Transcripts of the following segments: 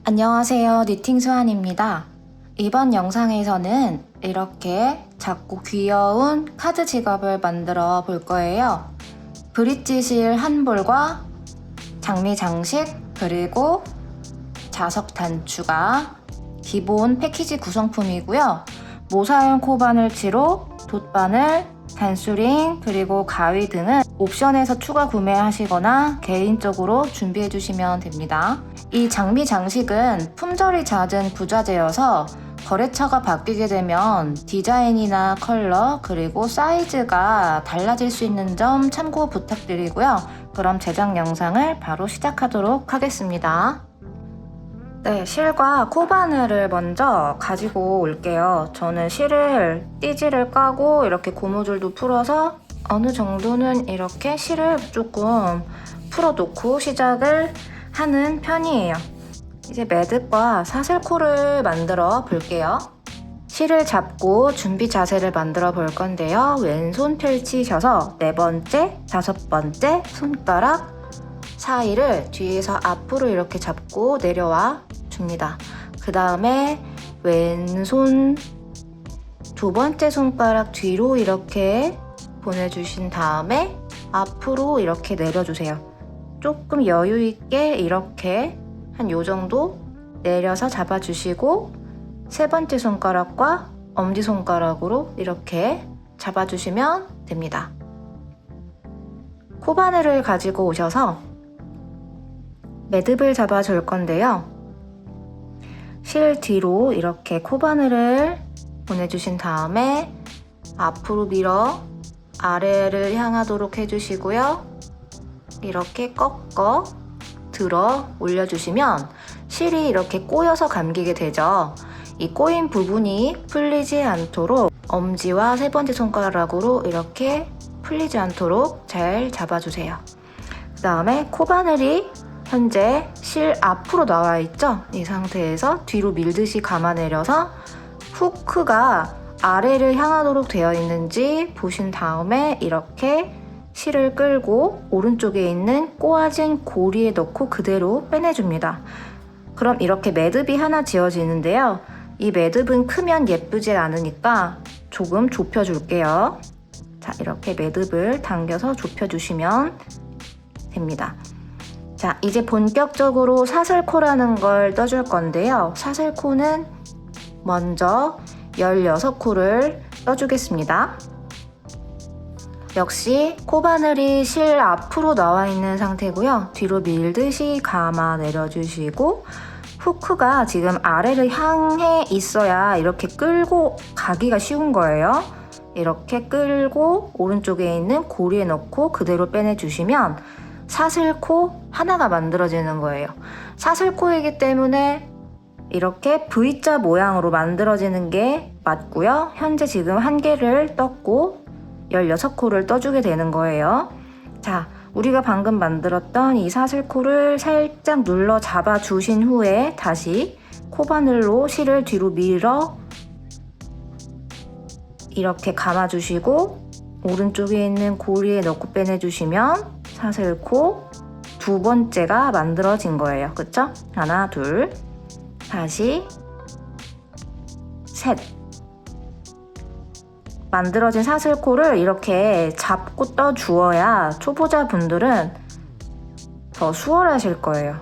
안녕하세요. 니팅 수환입니다. 이번 영상에서는 이렇게 작고 귀여운 카드 지갑을 만들어 볼 거예요. 브릿지실 한 볼과 장미 장식 그리고 자석 단추가 기본 패키지 구성품이고요. 모사용 코바늘치로 돗바늘, 단수링 그리고 가위 등은 옵션에서 추가 구매하시거나 개인적으로 준비해 주시면 됩니다. 이 장미 장식은 품절이 잦은 부자재여서 거래처가 바뀌게 되면 디자인이나 컬러 그리고 사이즈가 달라질 수 있는 점 참고 부탁드리고요. 그럼 제작 영상을 바로 시작하도록 하겠습니다. 네, 실과 코바늘을 먼저 가지고 올게요. 저는 실을 띠지를 까고 이렇게 고무줄도 풀어서 어느 정도는 이렇게 실을 조금 풀어놓고 시작을 하는 편이에요. 이제 매듭과 사슬코를 만들어 볼게요. 실을 잡고 준비 자세를 만들어 볼 건데요. 왼손 펼치셔서 네 번째, 다섯 번째 손가락 사이를 뒤에서 앞으로 이렇게 잡고 내려와 줍니다. 그 다음에 왼손 두 번째 손가락 뒤로 이렇게 보내주신 다음에 앞으로 이렇게 내려주세요. 조금 여유 있게 이렇게 한 요 정도 내려서 잡아주시고 세 번째 손가락과 엄지손가락으로 이렇게 잡아주시면 됩니다. 코바늘을 가지고 오셔서 매듭을 잡아줄 건데요. 실 뒤로 이렇게 코바늘을 보내주신 다음에 앞으로 밀어 아래를 향하도록 해주시고요. 이렇게 꺾어 들어 올려주시면 실이 이렇게 꼬여서 감기게 되죠. 이 꼬인 부분이 풀리지 않도록 엄지와 세 번째 손가락으로 이렇게 풀리지 않도록 잘 잡아주세요. 그 다음에 코바늘이 현재 실 앞으로 나와 있죠? 이 상태에서 뒤로 밀듯이 감아내려서 후크가 아래를 향하도록 되어 있는지 보신 다음에 이렇게 실을 끌고 오른쪽에 있는 꼬아진 고리에 넣고 그대로 빼내줍니다. 그럼 이렇게 매듭이 하나 지어지는데요. 이 매듭은 크면 예쁘지 않으니까 조금 좁혀줄게요. 자, 이렇게 매듭을 당겨서 좁혀주시면 됩니다. 자, 이제 본격적으로 사슬코라는 걸 떠줄 건데요. 사슬코는 먼저 16코를 떠주겠습니다. 역시 코바늘이 실 앞으로 나와 있는 상태고요. 뒤로 밀듯이 감아 내려주시고 후크가 지금 아래를 향해 있어야 이렇게 끌고 가기가 쉬운 거예요. 이렇게 끌고 오른쪽에 있는 고리에 넣고 그대로 빼내주시면 사슬코 하나가 만들어지는 거예요. 사슬코이기 때문에 이렇게 V자 모양으로 만들어지는 게 맞고요. 현재 지금 한 개를 떴고 16코를 떠주게 되는 거예요. 자, 우리가 방금 만들었던 이 사슬코를 살짝 눌러 잡아 주신 후에 다시 코바늘로 실을 뒤로 밀어 이렇게 감아 주시고 오른쪽에 있는 고리에 넣고 빼내주시면 사슬코 두 번째가 만들어진 거예요. 그쵸? 하나, 둘, 다시 셋. 만들어진 사슬코를 이렇게 잡고 떠 주어야 초보자분들은 더 수월하실 거예요.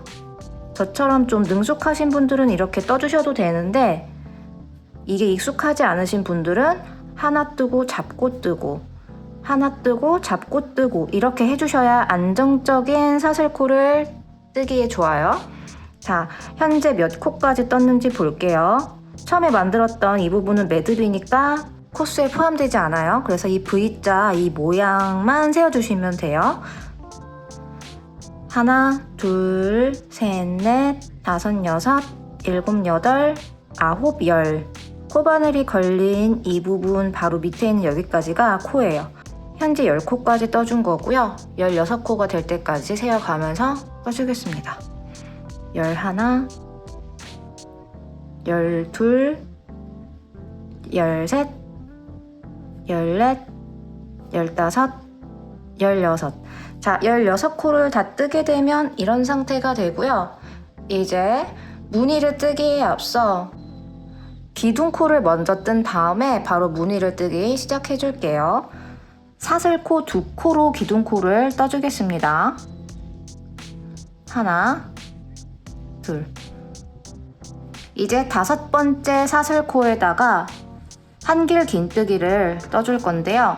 저처럼 좀 능숙하신 분들은 이렇게 떠주셔도 되는데 이게 익숙하지 않으신 분들은 하나 뜨고 잡고 뜨고 하나 뜨고 잡고 뜨고 이렇게 해주셔야 안정적인 사슬코를 뜨기에 좋아요. 자, 현재 몇 코까지 떴는지 볼게요. 처음에 만들었던 이 부분은 매듭이니까 코스에 포함되지 않아요. 그래서 이 V자 이 모양만 세워주시면 돼요. 하나, 둘, 셋, 넷, 다섯, 여섯, 일곱, 여덟, 아홉, 열. 코바늘이 걸린 이 부분 바로 밑에 있는 여기까지가 코예요. 현재 10코까지 떠준 거고요. 16코가 될 때까지 세어가면서 떠주겠습니다. 11, 12, 13, 14, 15, 16. 자, 16코를 다 뜨게 되면 이런 상태가 되고요. 이제 무늬를 뜨기에 앞서 기둥코를 먼저 뜬 다음에 바로 무늬를 뜨기 시작해 줄게요. 사슬코 2코로 기둥코를 떠주겠습니다. 하나, 둘. 이제 5번째 사슬코에다가 한길 긴뜨기를 떠줄 건데요.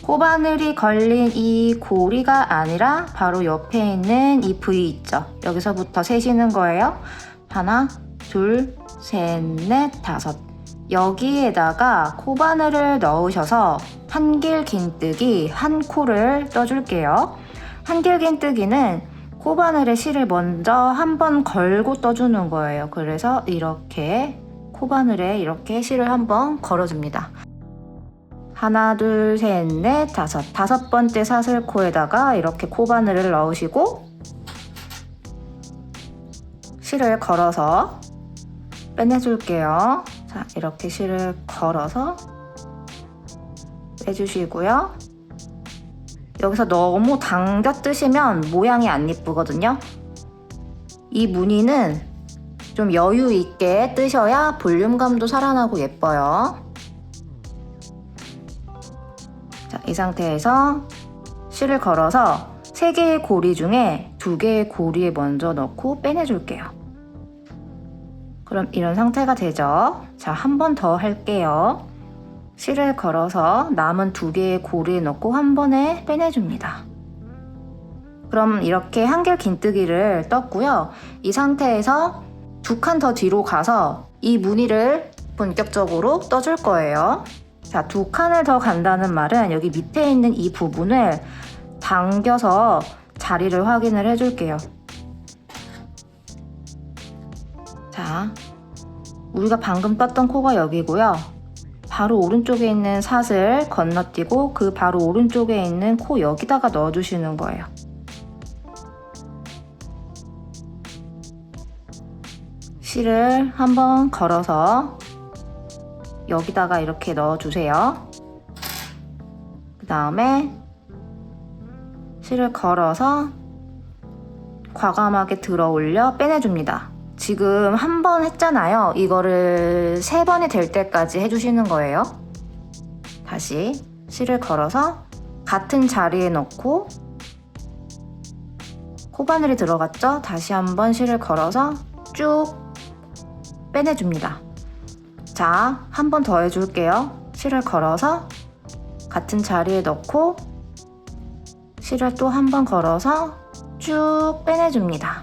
코바늘이 걸린 이 고리가 아니라 바로 옆에 있는 이 부위 있죠. 여기서부터 세시는 거예요. 하나, 둘, 셋, 넷, 5. 여기에다가 코바늘을 넣으셔서 한길 긴뜨기 한 코를 떠줄게요. 한길 긴뜨기는 코바늘에 실을 먼저 한번 걸고 떠주는 거예요. 그래서 이렇게 코바늘에 이렇게 실을 한번 걸어줍니다. 하나, 둘, 셋, 넷, 5. 5번째 사슬코에다가 이렇게 코바늘을 넣으시고 실을 걸어서 빼내줄게요. 자, 이렇게 실을 걸어서 빼주시고요. 여기서 너무 당겨 뜨시면 모양이 안 예쁘거든요. 이 무늬는 좀 여유 있게 뜨셔야 볼륨감도 살아나고 예뻐요. 자, 이 상태에서 실을 걸어서 3개의 고리 중에 2개의 고리에 먼저 넣고 빼내줄게요. 그럼 이런 상태가 되죠. 자, 한 번 더 할게요. 실을 걸어서 남은 2개의 고리에 넣고 한 번에 빼내줍니다. 그럼 이렇게 한길 긴뜨기를 떴고요. 이 상태에서 2칸 더 뒤로 가서 이 무늬를 본격적으로 떠줄 거예요. 자, 2칸을 더 간다는 말은 여기 밑에 있는 이 부분을 당겨서 자리를 확인을 해줄게요. 자, 우리가 방금 떴던 코가 여기고요. 바로 오른쪽에 있는 사슬 건너뛰고 그 바로 오른쪽에 있는 코 여기다가 넣어주시는 거예요. 실을 한번 걸어서 여기다가 이렇게 넣어주세요. 그 다음에 실을 걸어서 과감하게 들어 올려 빼내줍니다. 지금 한 번 했잖아요. 이거를 3번이 될 때까지 해주시는 거예요. 다시 실을 걸어서 같은 자리에 넣고 코바늘이 들어갔죠? 다시 한번 실을 걸어서 쭉 빼내줍니다. 자, 한 번 더 해줄게요. 실을 걸어서 같은 자리에 넣고 실을 또 한 번 걸어서 쭉 빼내줍니다.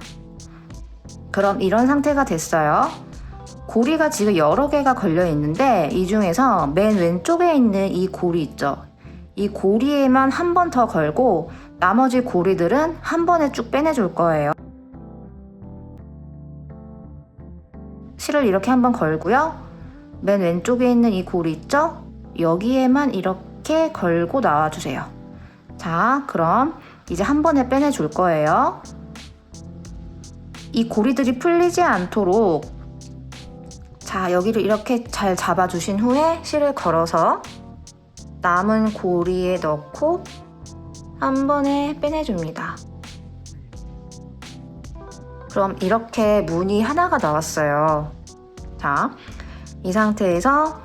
그럼 이런 상태가 됐어요. 고리가 지금 여러 개가 걸려 있는데 이 중에서 맨 왼쪽에 있는 이 고리 있죠. 이 고리에만 한 번 더 걸고 나머지 고리들은 한 번에 쭉 빼내줄 거예요. 실을 이렇게 한 번 걸고요. 맨 왼쪽에 있는 이 고리 있죠? 여기에만 이렇게 걸고 나와주세요. 자, 그럼 이제 한 번에 빼내줄 거예요. 이 고리들이 풀리지 않도록 자, 여기를 이렇게 잘 잡아주신 후에 실을 걸어서 남은 고리에 넣고 한 번에 빼내줍니다. 그럼 이렇게 무늬 하나가 나왔어요. 자, 이 상태에서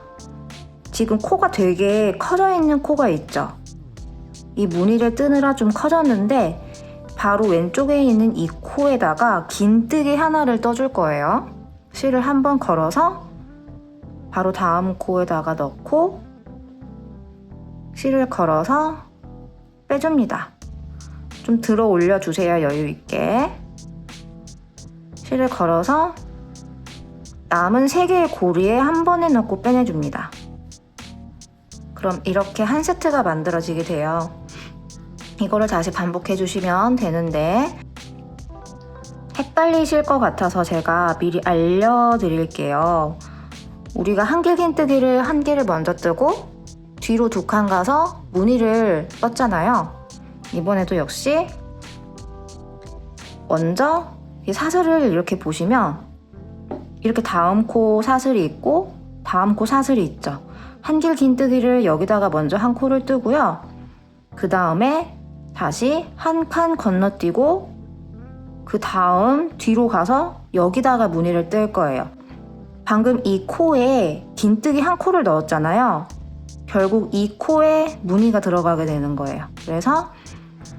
지금 코가 되게 커져 있는 코가 있죠. 이 무늬를 뜨느라 좀 커졌는데 바로 왼쪽에 있는 이 코에다가 긴뜨기 하나를 떠줄 거예요. 실을 한 번 걸어서 바로 다음 코에다가 넣고 실을 걸어서 빼줍니다. 좀 들어 올려주세요. 여유 있게. 실을 걸어서 남은 3개의 고리에 한 번에 넣고 빼내줍니다. 그럼 이렇게 한 세트가 만들어지게 돼요. 이거를 다시 반복해 주시면 되는데 헷갈리실 것 같아서 제가 미리 알려드릴게요. 우리가 한길 긴뜨기를 한 개를 먼저 뜨고 뒤로 2칸 가서 무늬를 떴잖아요. 이번에도 역시 먼저 이 사슬을 이렇게 보시면 이렇게 다음 코 사슬이 있고 다음 코 사슬이 있죠. 한길 긴뜨기를 여기다가 먼저 한 코를 뜨고요. 그 다음에 다시 한 칸 건너뛰고 그 다음 뒤로 가서 여기다가 무늬를 뜰 거예요. 방금 이 코에 긴뜨기 한 코를 넣었잖아요. 결국 이 코에 무늬가 들어가게 되는 거예요. 그래서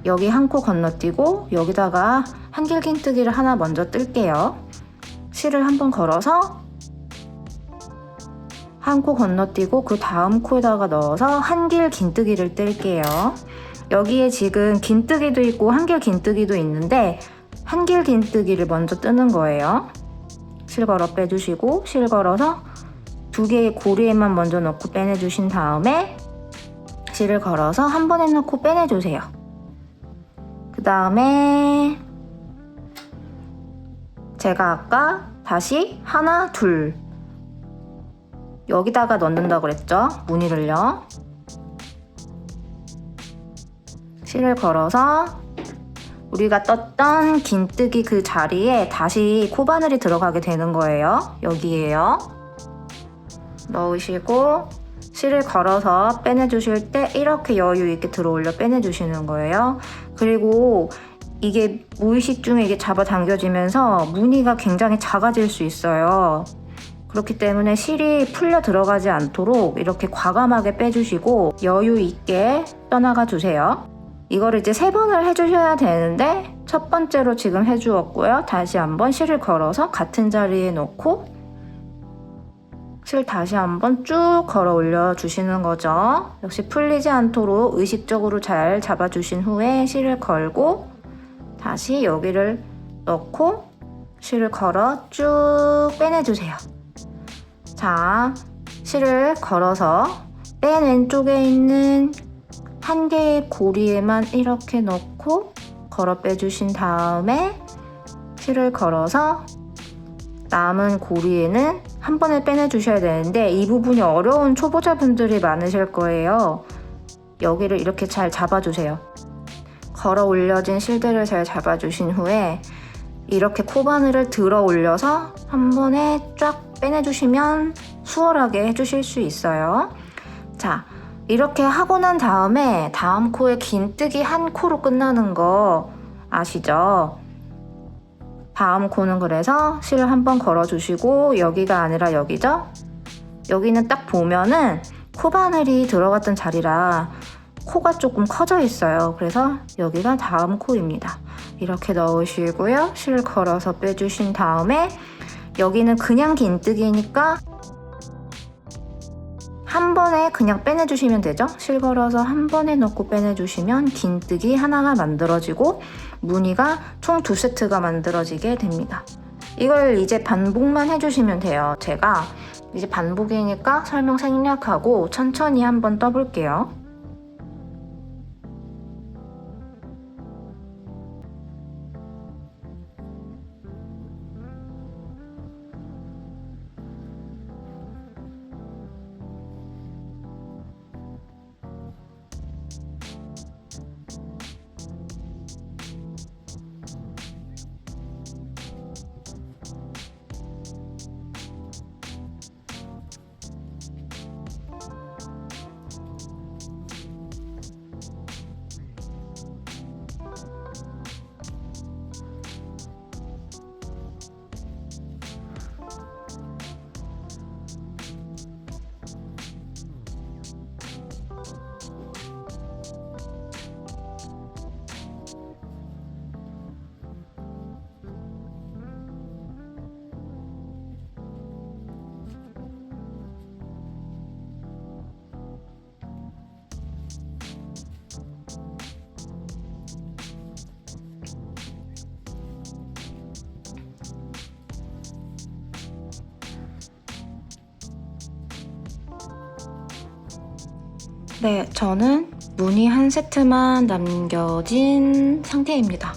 여기 한 코 건너뛰고 여기다가 한길 긴뜨기를 하나 먼저 뜰게요. 실을 한번 걸어서 한 코 건너뛰고 그 다음 코에다가 넣어서 한길 긴뜨기를 뜰게요. 여기에 지금 긴뜨기도 있고 한길 긴뜨기도 있는데 한길 긴뜨기를 먼저 뜨는 거예요. 실 걸어 빼주시고 실 걸어서 두 개의 고리에만 먼저 넣고 빼내주신 다음에 실을 걸어서 한 번에 넣고 빼내주세요. 그 다음에 제가 아까 다시 하나, 둘 여기다가 넣는다고 그랬죠? 무늬를요. 실을 걸어서 우리가 떴던 긴뜨기 그 자리에 다시 코바늘이 들어가게 되는 거예요. 여기에요. 넣으시고 실을 걸어서 빼내주실 때 이렇게 여유 있게 들어올려 빼내주시는 거예요. 그리고 이게 무의식 중에 이게 잡아당겨지면서 무늬가 굉장히 작아질 수 있어요. 그렇기 때문에 실이 풀려 들어가지 않도록 이렇게 과감하게 빼주시고 여유 있게 떠나가 주세요. 이거를 이제 3번을 해주셔야 되는데 첫 번째로 지금 해주었고요. 다시 한번 실을 걸어서 같은 자리에 놓고 실 다시 한번 쭉 걸어 올려 주시는 거죠. 역시 풀리지 않도록 의식적으로 잘 잡아주신 후에 실을 걸고 다시 여기를 넣고 실을 걸어 쭉 빼내주세요. 자, 실을 걸어서 맨 왼쪽에 있는 한 개의 고리에만 이렇게 넣고 걸어 빼주신 다음에 실을 걸어서 남은 고리에는 한 번에 빼내주셔야 되는데 이 부분이 어려운 초보자분들이 많으실 거예요. 여기를 이렇게 잘 잡아주세요. 걸어 올려진 실들을 잘 잡아주신 후에 이렇게 코바늘을 들어 올려서 한 번에 쫙 빼내주시면 수월하게 해주실 수 있어요. 자, 이렇게 하고 난 다음에 다음 코에 긴뜨기 한 코로 끝나는 거 아시죠? 다음 코는 그래서 실을 한번 걸어주시고 여기가 아니라 여기죠? 여기는 딱 보면은 코바늘이 들어갔던 자리라 코가 조금 커져 있어요. 그래서 여기가 다음 코입니다. 이렇게 넣으시고요. 실 걸어서 빼주신 다음에 여기는 그냥 긴뜨기니까 한 번에 그냥 빼내주시면 되죠. 실 걸어서 한 번에 넣고 빼내주시면 긴뜨기 하나가 만들어지고 무늬가 총 2세트가 만들어지게 됩니다. 이걸 이제 반복만 해주시면 돼요. 제가 이제 반복이니까 설명 생략하고 천천히 한번 떠볼게요. 네, 저는 무늬 한 세트만 남겨진 상태입니다.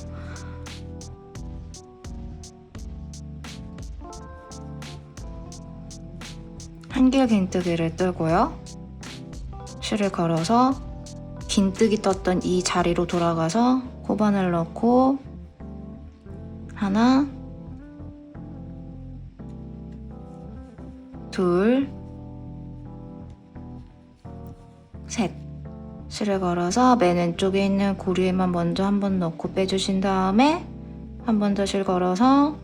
한길 긴뜨기를 뜨고요. 실을 걸어서 긴뜨기 떴던 이 자리로 돌아가서 코바늘 넣고 하나, 둘, 셋. 실을 걸어서 맨 왼쪽에 있는 고리에만 먼저 한번 넣고 빼주신 다음에 한 번 더 실 걸어서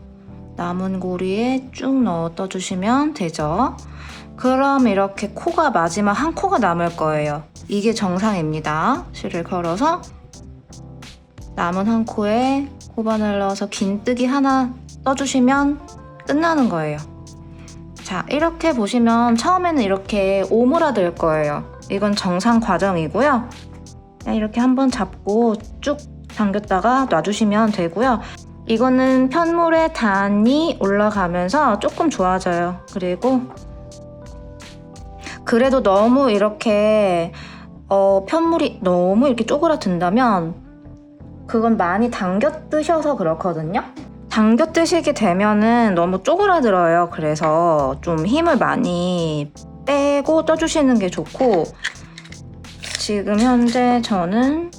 남은 고리에 쭉 넣어 떠주시면 되죠. 그럼 이렇게 코가 마지막 한 코가 남을 거예요. 이게 정상입니다. 실을 걸어서 남은 한 코에 코바늘 넣어서 긴뜨기 하나 떠주시면 끝나는 거예요. 자, 이렇게 보시면 처음에는 이렇게 오므라들 거예요. 이건 정상 과정이고요. 이렇게 한번 잡고 쭉 당겼다가 놔주시면 되고요. 이거는 편물의 단이 올라가면서 조금 좋아져요. 그래도 너무 이렇게 편물이 너무 이렇게 쪼그라든다면 그건 많이 당겨 뜨셔서 그렇거든요. 당겨 뜨시게 되면은 너무 쪼그라들어요. 그래서 좀 힘을 많이 빼고 떠주시는 게 좋고, 지금 현재 저는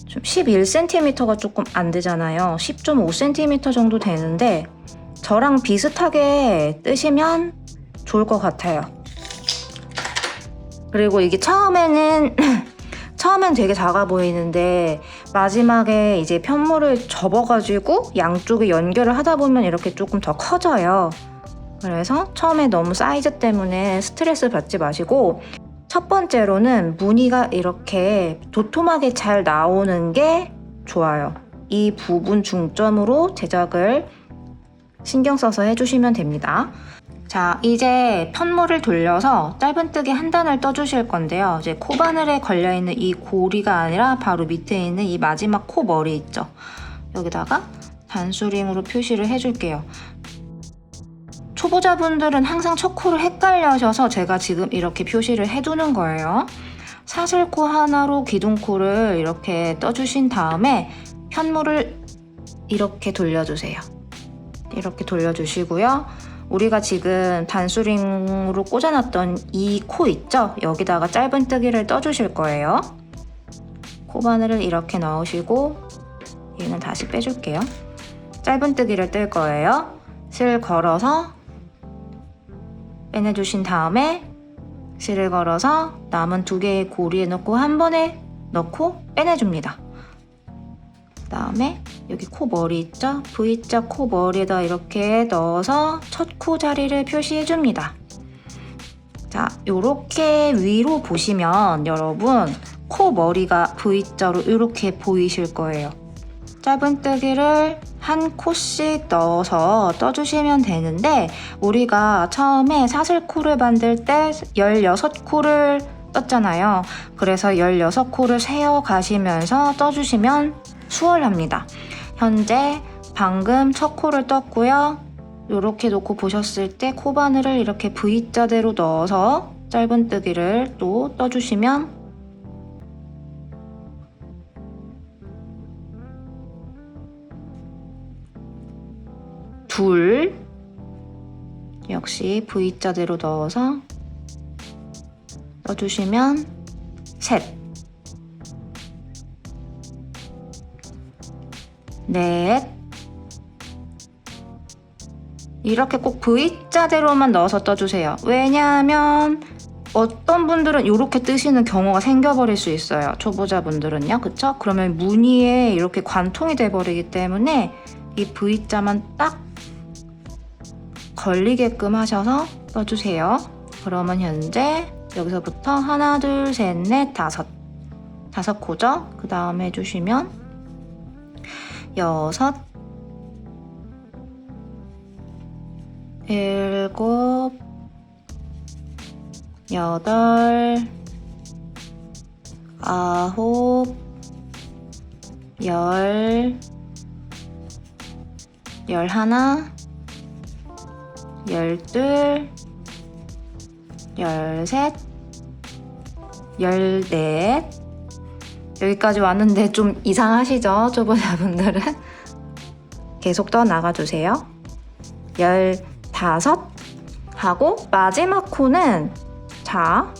좀 11cm가 조금 안 되잖아요. 10.5cm 정도 되는데 저랑 비슷하게 뜨시면 좋을 것 같아요. 그리고 이게 처음엔 되게 작아 보이는데 마지막에 이제 편물을 접어가지고 양쪽에 연결을 하다 보면 이렇게 조금 더 커져요. 그래서 처음에 너무 사이즈 때문에 스트레스 받지 마시고, 첫 번째로는 무늬가 이렇게 도톰하게 잘 나오는 게 좋아요. 이 부분 중점으로 제작을 신경 써서 해주시면 됩니다. 자, 이제 편물을 돌려서 짧은뜨기 한 단을 떠주실 건데요. 이제 코바늘에 걸려있는 이 고리가 아니라 바로 밑에 있는 이 마지막 코 머리 있죠? 여기다가 단수링으로 표시를 해줄게요. 초보자분들은 항상 첫 코를 헷갈려셔서 제가 지금 이렇게 표시를 해두는 거예요. 사슬코 하나로 기둥코를 이렇게 떠주신 다음에 편물을 이렇게 돌려주세요. 이렇게 돌려주시고요. 우리가 지금 단수링으로 꽂아놨던 이 코 있죠? 여기다가 짧은뜨기를 떠주실 거예요. 코바늘을 이렇게 넣으시고 얘는 다시 빼줄게요. 짧은뜨기를 뜰 거예요. 실 걸어서 빼내주신 다음에 실을 걸어서 남은 두 개의 고리에 넣고 한 번에 넣고 빼내줍니다. 그 다음에 여기 코 머리 있죠? V자 코 머리에다 이렇게 넣어서 첫 코 자리를 표시해줍니다. 자, 요렇게 위로 보시면 여러분 코 머리가 V자로 이렇게 보이실 거예요. 짧은뜨기를 한 코씩 넣어서 떠주시면 되는데, 우리가 처음에 사슬코를 만들 때 16코를 떴잖아요. 그래서 16코를 세어 가시면서 떠주시면 수월합니다. 현재 방금 첫 코를 떴고요. 이렇게 놓고 보셨을 때 코바늘을 이렇게 V자대로 넣어서 짧은뜨기를 또 떠주시면 둘, 역시 V자대로 넣어서 떠주시면 셋, 넷, 이렇게 꼭 V자대로만 넣어서 떠주세요. 왜냐하면 어떤 분들은 이렇게 뜨시는 경우가 생겨버릴 수 있어요. 초보자분들은요. 그쵸? 그러면 무늬에 이렇게 관통이 돼버리기 때문에 이 V자만 딱 걸리게끔 하셔서 떠주세요. 그러면 현재 여기서부터 하나, 둘, 셋, 넷, 다섯 코죠? 그 다음에 해주시면 여섯, 일곱, 여덟, 아홉, 열하나, 열둘, 열셋, 열넷. 여기까지 왔는데 좀 이상하시죠? 초보자분들은? 계속 더 나가주세요. 15 하고 마지막 코는, 자,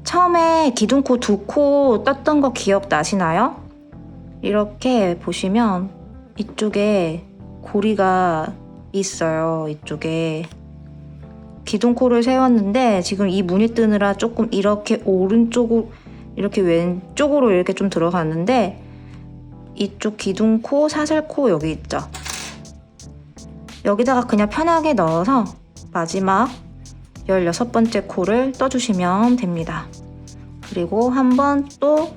처음에 기둥코 2코 떴던 거 기억나시나요? 이렇게 보시면 이쪽에 고리가 있어요. 이쪽에 기둥코를 세웠는데 지금 이 무늬 뜨느라 조금 이렇게 오른쪽으로, 이렇게 왼쪽으로 이렇게 좀 들어갔는데 이쪽 기둥코, 사슬코 여기 있죠? 여기다가 그냥 편하게 넣어서 마지막 16번째 코를 떠주시면 됩니다. 그리고 한번 또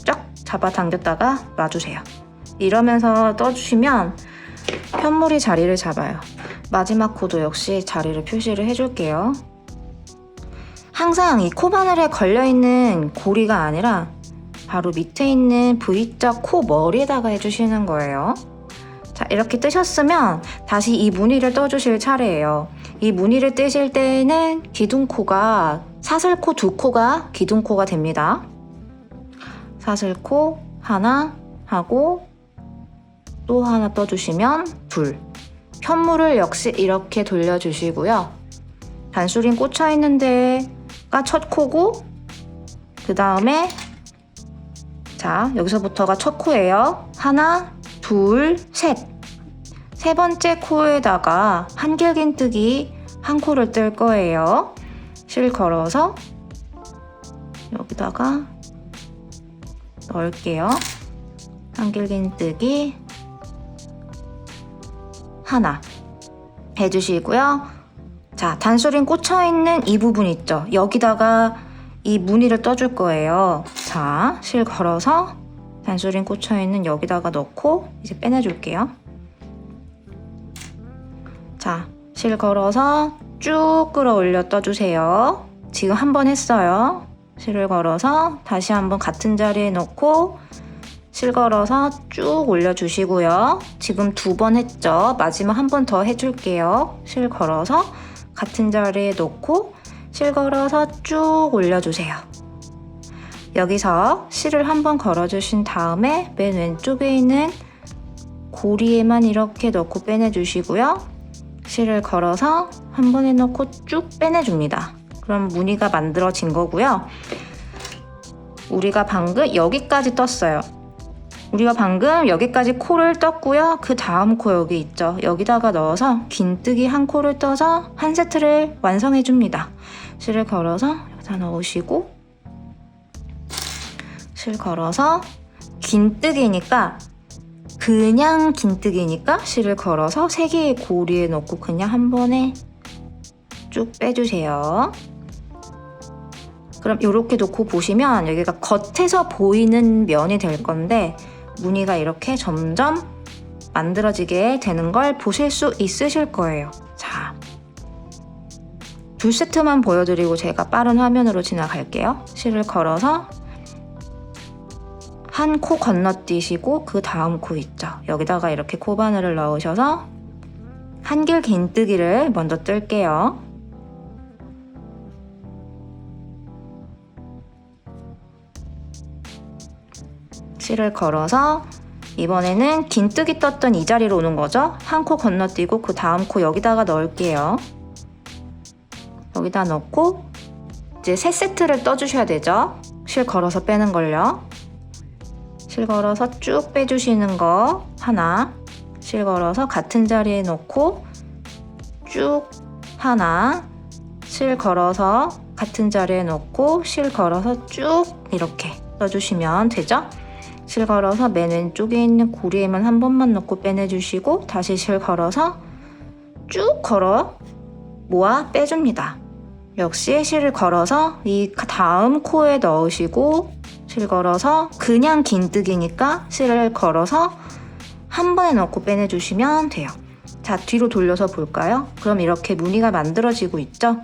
쫙 잡아당겼다가 놔주세요. 이러면서 떠주시면 편물이 자리를 잡아요. 마지막 코도 역시 자리를 표시를 해줄게요. 항상 이 코바늘에 걸려있는 고리가 아니라 바로 밑에 있는 V자 코 머리에다가 해주시는 거예요. 자, 이렇게 뜨셨으면 다시 이 무늬를 떠주실 차례예요. 이 무늬를 뜨실 때에는 기둥코가 사슬코 2코가 기둥코가 됩니다. 사슬코 하나 하고 또 하나 떠주시면 둘. 편물을 역시 이렇게 돌려주시고요. 단수린 꽂혀 있는 데가 첫 코고 그 다음에 자, 여기서부터가 첫 코예요. 하나, 둘, 셋. 세 번째 코에다가 한길긴뜨기 한 코를 뜰 거예요. 실 걸어서 여기다가 넣을게요. 한길긴뜨기 하나 해주시고요. 자, 단수린 꽂혀있는 이 부분 있죠? 여기다가 이 무늬를 떠줄 거예요. 자, 실 걸어서 단수린 꽂혀있는 여기다가 넣고 이제 빼내줄게요. 자, 실 걸어서 쭉 끌어올려 떠주세요. 지금 한 번 했어요. 실을 걸어서 다시 한번 같은 자리에 놓고 실 걸어서 쭉 올려주시고요. 지금 2번 했죠? 마지막 한 번 더 해줄게요. 실 걸어서 같은 자리에 놓고 실 걸어서 쭉 올려주세요. 여기서 실을 한 번 걸어주신 다음에 맨 왼쪽에 있는 고리에만 이렇게 넣고 빼내주시고요. 실을 걸어서 한 번에 넣고 쭉 빼내줍니다. 그럼 무늬가 만들어진 거고요. 우리가 방금 여기까지 떴어요. 우리가 방금 여기까지 코를 떴고요. 그 다음 코 여기 있죠. 여기다가 넣어서 긴뜨기 한 코를 떠서 한 세트를 완성해줍니다. 실을 걸어서 여기다 넣으시고 실 걸어서 긴뜨기니까 그냥 긴뜨기니까 실을 걸어서 3개의 고리에 넣고 그냥 한 번에 쭉 빼주세요. 그럼 이렇게 놓고 보시면 여기가 겉에서 보이는 면이 될 건데 무늬가 이렇게 점점 만들어지게 되는 걸 보실 수 있으실 거예요. 자, 2세트만 보여드리고 제가 빠른 화면으로 지나갈게요. 실을 걸어서 한 코 건너뛰시고 그 다음 코 있죠. 여기다가 이렇게 코바늘을 넣으셔서 한길 긴뜨기를 먼저 뜰게요. 실을 걸어서 이번에는 긴뜨기 떴던 이 자리로 오는 거죠. 한 코 건너뛰고 그 다음 코 여기다가 넣을게요. 여기다 넣고 이제 3세트를 떠주셔야 되죠. 실 걸어서 빼는 걸요. 실 걸어서 쭉 빼주시는 거 하나, 실 걸어서 같은 자리에 놓고 쭉 하나, 실 걸어서 같은 자리에 놓고 실 걸어서 쭉 이렇게 떠주시면 되죠. 실 걸어서 맨 왼쪽에 있는 고리에만 한 번만 넣고 빼내주시고 다시 실 걸어서 쭉 걸어 모아 빼줍니다. 역시 실을 걸어서 이 다음 코에 넣으시고 실 걸어서 그냥 긴뜨기니까 실을 걸어서 한 번에 넣고 빼내주시면 돼요. 자, 뒤로 돌려서 볼까요? 그럼 이렇게 무늬가 만들어지고 있죠?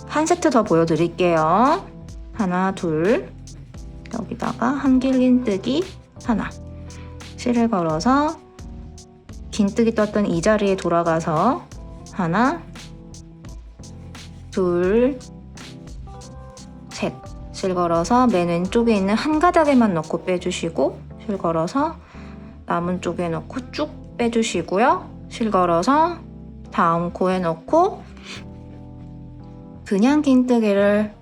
한 세트 더 보여드릴게요. 하나, 둘, 여기다가 한길 긴뜨기 하나, 실을 걸어서 긴뜨기 떴던 이 자리에 돌아가서 하나, 둘, 셋, 실 걸어서 맨 왼쪽에 있는 한 가닥에만 넣고 빼주시고 실 걸어서 남은 쪽에 넣고 쭉 빼주시고요. 실 걸어서 다음 코에 넣고 그냥 긴뜨기를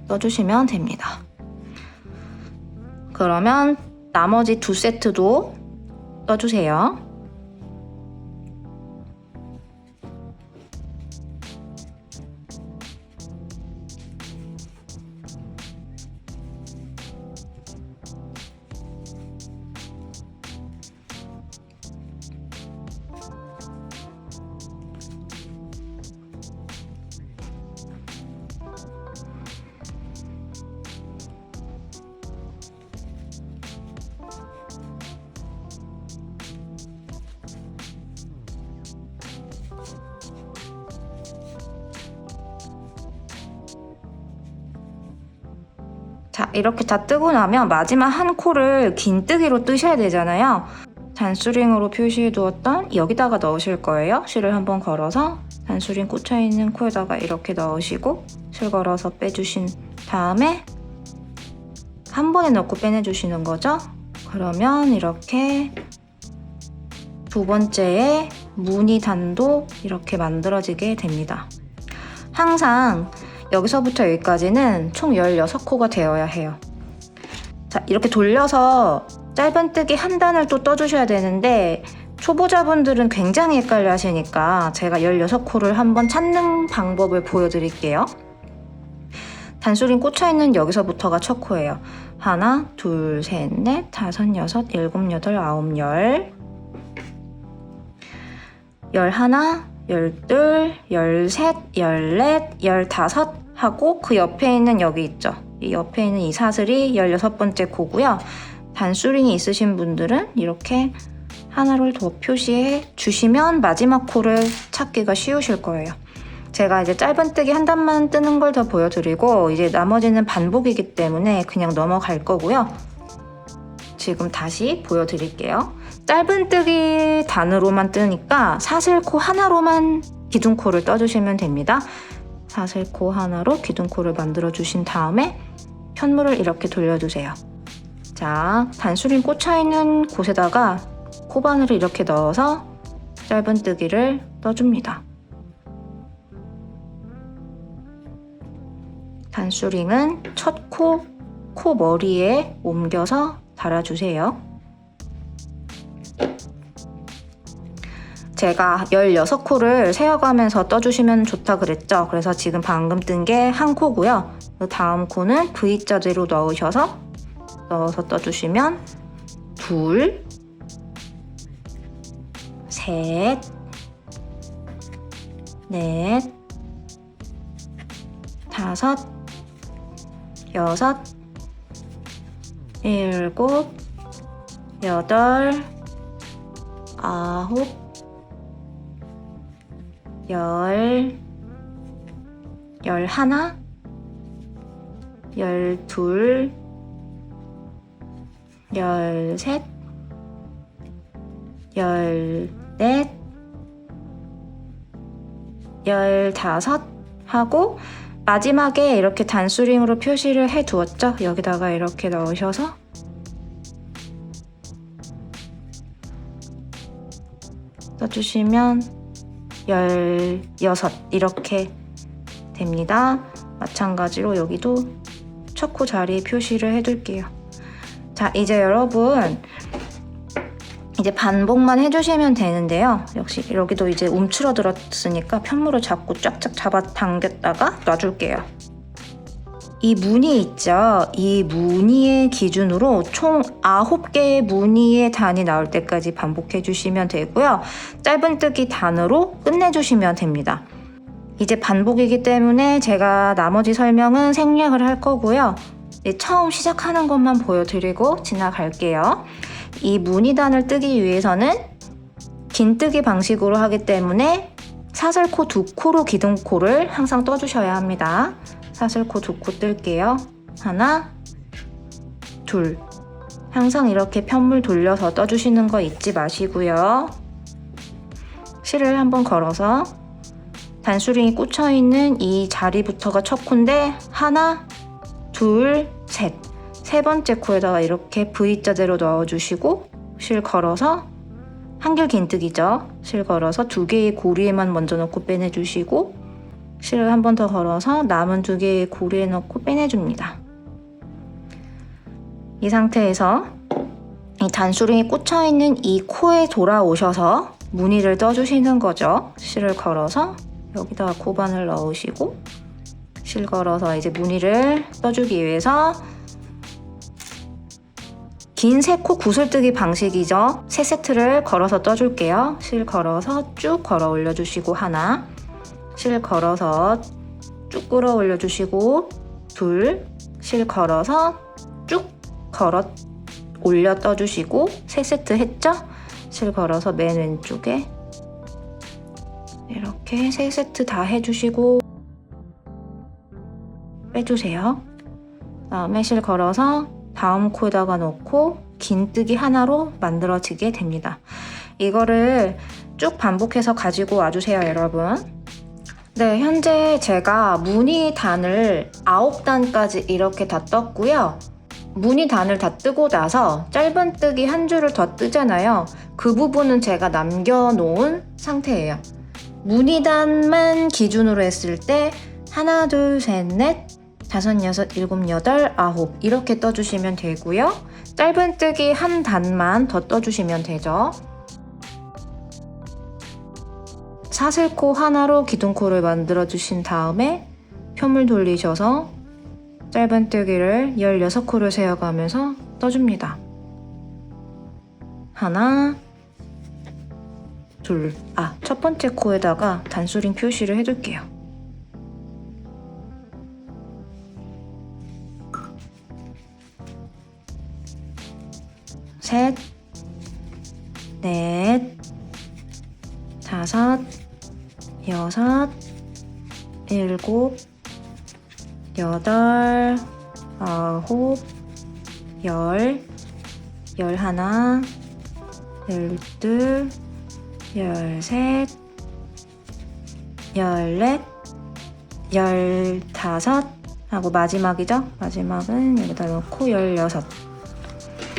떠주시면 됩니다. 그러면 나머지 2세트도 떠주세요. 자, 이렇게 다 뜨고 나면 마지막 한 코를 긴뜨기로 뜨셔야 되잖아요. 단수링으로 표시해 두었던 여기다가 넣으실 거예요. 실을 한번 걸어서 단수링 꽂혀있는 코에다가 이렇게 넣으시고 실 걸어서 빼주신 다음에 한 번에 넣고 빼내주시는 거죠. 그러면 이렇게 두 번째에 무늬 단도 이렇게 만들어지게 됩니다. 항상 여기서부터 여기까지는 총 16코가 되어야 해요. 자, 이렇게 돌려서 짧은뜨기 한 단을 또 떠주셔야 되는데 초보자분들은 굉장히 헷갈려 하시니까 제가 16코를 한번 찾는 방법을 보여드릴게요. 단수링 꽂혀있는 여기서부터가 첫 코예요. 하나, 둘, 셋, 넷, 다섯, 여섯, 일곱, 여덟, 아홉, 열, 열하나, 열둘, 열셋, 열넷, 열다섯 하고 그 옆에 있는 여기 있죠. 이 옆에 있는 이 사슬이 16번째 코고요. 단수링이 있으신 분들은 이렇게 하나를 더 표시해 주시면 마지막 코를 찾기가 쉬우실 거예요. 제가 이제 짧은뜨기 한 단만 뜨는 걸 더 보여드리고 이제 나머지는 반복이기 때문에 그냥 넘어갈 거고요. 지금 다시 보여드릴게요. 짧은뜨기 단으로만 뜨니까 사슬코 하나로만 기둥코를 떠주시면 됩니다. 사슬코 하나로 기둥코를 만들어 주신 다음에 편물을 이렇게 돌려주세요. 자, 단수링 꽂혀있는 곳에다가 코바늘을 이렇게 넣어서 짧은뜨기를 떠줍니다. 단수링은 첫 코 머리에 옮겨서 달아주세요. 제가 16코를 세어가면서 떠주시면 좋다 그랬죠. 그래서 지금 방금 뜬 게 한 코고요. 그 다음 코는 V자대로 넣어서 떠주시면 둘, 셋, 넷, 다섯, 여섯, 일곱, 여덟, 아홉, 열하나, 열둘, 열셋, 열넷, 열다섯 하고 마지막에 이렇게 단수링으로 표시를 해 두었죠? 여기다가 이렇게 넣으셔서 써주시면 16 이렇게 됩니다. 마찬가지로 여기도 첫 코 자리에 표시를 해둘게요. 자, 이제 여러분 이제 반복만 해주시면 되는데요. 역시 여기도 이제 움츠러들었으니까 편물을 자꾸 쫙쫙 잡아 당겼다가 놔줄게요. 이 무늬 있죠? 이 무늬의 기준으로 총 9개의 무늬의 단이 나올 때까지 반복해 주시면 되고요. 짧은뜨기 단으로 끝내주시면 됩니다. 이제 반복이기 때문에 제가 나머지 설명은 생략을 할 거고요. 처음 시작하는 것만 보여드리고 지나갈게요. 이 무늬단을 뜨기 위해서는 긴뜨기 방식으로 하기 때문에 사슬코 2코로 기둥코를 항상 떠주셔야 합니다. 사슬코 2코 뜰게요. 하나, 둘. 항상 이렇게 편물 돌려서 떠주시는 거 잊지 마시고요. 실을 한번 걸어서 단수링이 꽂혀있는 이 자리부터가 첫 코인데 하나, 둘, 셋. 세 번째 코에다가 이렇게 V자대로 넣어주시고 실 걸어서 한길 긴뜨기죠. 실 걸어서 2개의 고리에만 먼저 넣고 빼내주시고 실을 한 번 더 걸어서 남은 2개의 고리에 넣고 빼내줍니다. 이 상태에서 이 단수링이 꽂혀있는 이 코에 돌아오셔서 무늬를 떠주시는 거죠. 실을 걸어서 여기다가 코바늘 넣으시고 실 걸어서 이제 무늬를 떠주기 위해서 긴 3코 구슬뜨기 방식이죠. 3세트를 걸어서 떠줄게요. 실 걸어서 쭉 걸어 올려주시고 하나, 실 걸어서 쭉 끌어 올려주시고 둘, 실 걸어서 쭉 걸어 올려 떠주시고 3세트 했죠? 실 걸어서 맨 왼쪽에 이렇게 3세트 다 해주시고 빼주세요. 그다음에 실 걸어서 다음 코에다가 넣고 긴뜨기 하나로 만들어지게 됩니다. 이거를 쭉 반복해서 가지고 와주세요, 여러분. 네, 현재 제가 무늬단을 9단까지 이렇게 다 떴고요. 무늬단을 다 뜨고 나서 짧은뜨기 한 줄을 더 뜨잖아요. 그 부분은 제가 남겨놓은 상태예요. 무늬단만 기준으로 했을 때 하나, 둘, 셋, 넷, 다섯, 여섯, 일곱, 여덟, 아홉 이렇게 떠주시면 되고요. 짧은뜨기 한 단만 더 떠주시면 되죠. 사슬코 하나로 기둥코를 만들어 주신 다음에 표물 돌리셔서 짧은뜨기를 16코를 세어가면서 떠줍니다. 하나, 둘, 첫 번째 코에다가 단수링 표시를 해둘게요. 셋, 넷, 다섯, 여섯, 일곱, 여덟, 아홉, 열, 열하나, 열둘, 열셋, 열넷, 열다섯 하고 마지막이죠? 마지막은 여기다 넣고 16.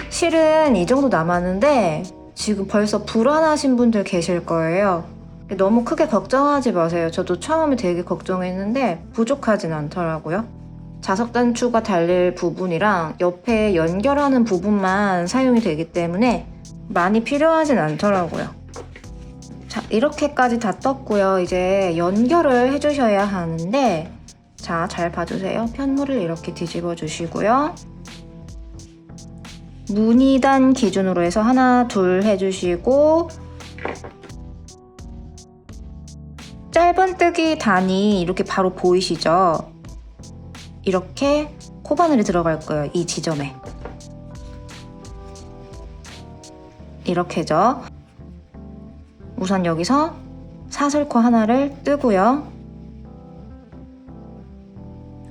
실은 이 정도 남았는데 지금 벌써 불안하신 분들 계실 거예요. 너무 크게 걱정하지 마세요. 저도 처음에 되게 걱정했는데 부족하진 않더라고요. 자석 단추가 달릴 부분이랑 옆에 연결하는 부분만 사용이 되기 때문에 많이 필요하진 않더라고요. 자, 이렇게까지 다 떴고요. 이제 연결을 해주셔야 하는데, 자, 잘 봐주세요. 편물을 이렇게 뒤집어 주시고요. 무늬단 기준으로 해서 하나, 둘 해주시고, 짧은뜨기 단이 이렇게 바로 보이시죠? 이렇게 코바늘이 들어갈 거예요. 이 지점에. 이렇게죠. 우선 여기서 사슬코 하나를 뜨고요.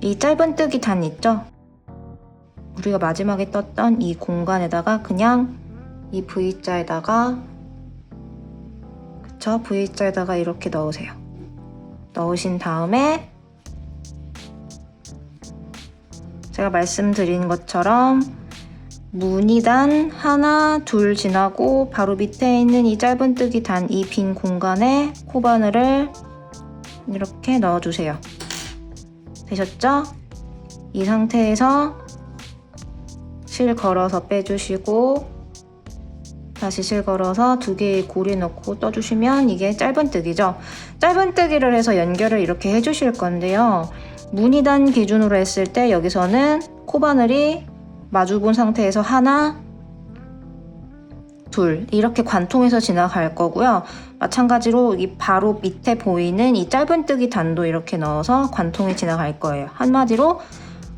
이 짧은뜨기 단 있죠? 우리가 마지막에 떴던 이 공간에다가 그냥 이 V자에다가, 그쵸? V자에다가 이렇게 넣으세요. 넣으신 다음에 제가 말씀드린 것처럼 무늬단 하나, 둘 지나고 바로 밑에 있는 이 짧은뜨기 단 이 빈 공간에 코바늘을 이렇게 넣어주세요. 되셨죠? 이 상태에서 실 걸어서 빼주시고 다시 실 걸어서 두 개의 고리 넣고 떠주시면 이게 짧은뜨기죠. 짧은뜨기를 해서 연결을 이렇게 해주실 건데요. 무늬단 기준으로 했을 때 여기서는 코바늘이 마주본 상태에서 하나, 둘 이렇게 관통해서 지나갈 거고요. 마찬가지로 이 바로 밑에 보이는 이 짧은뜨기 단도 이렇게 넣어서 관통해 지나갈 거예요. 한마디로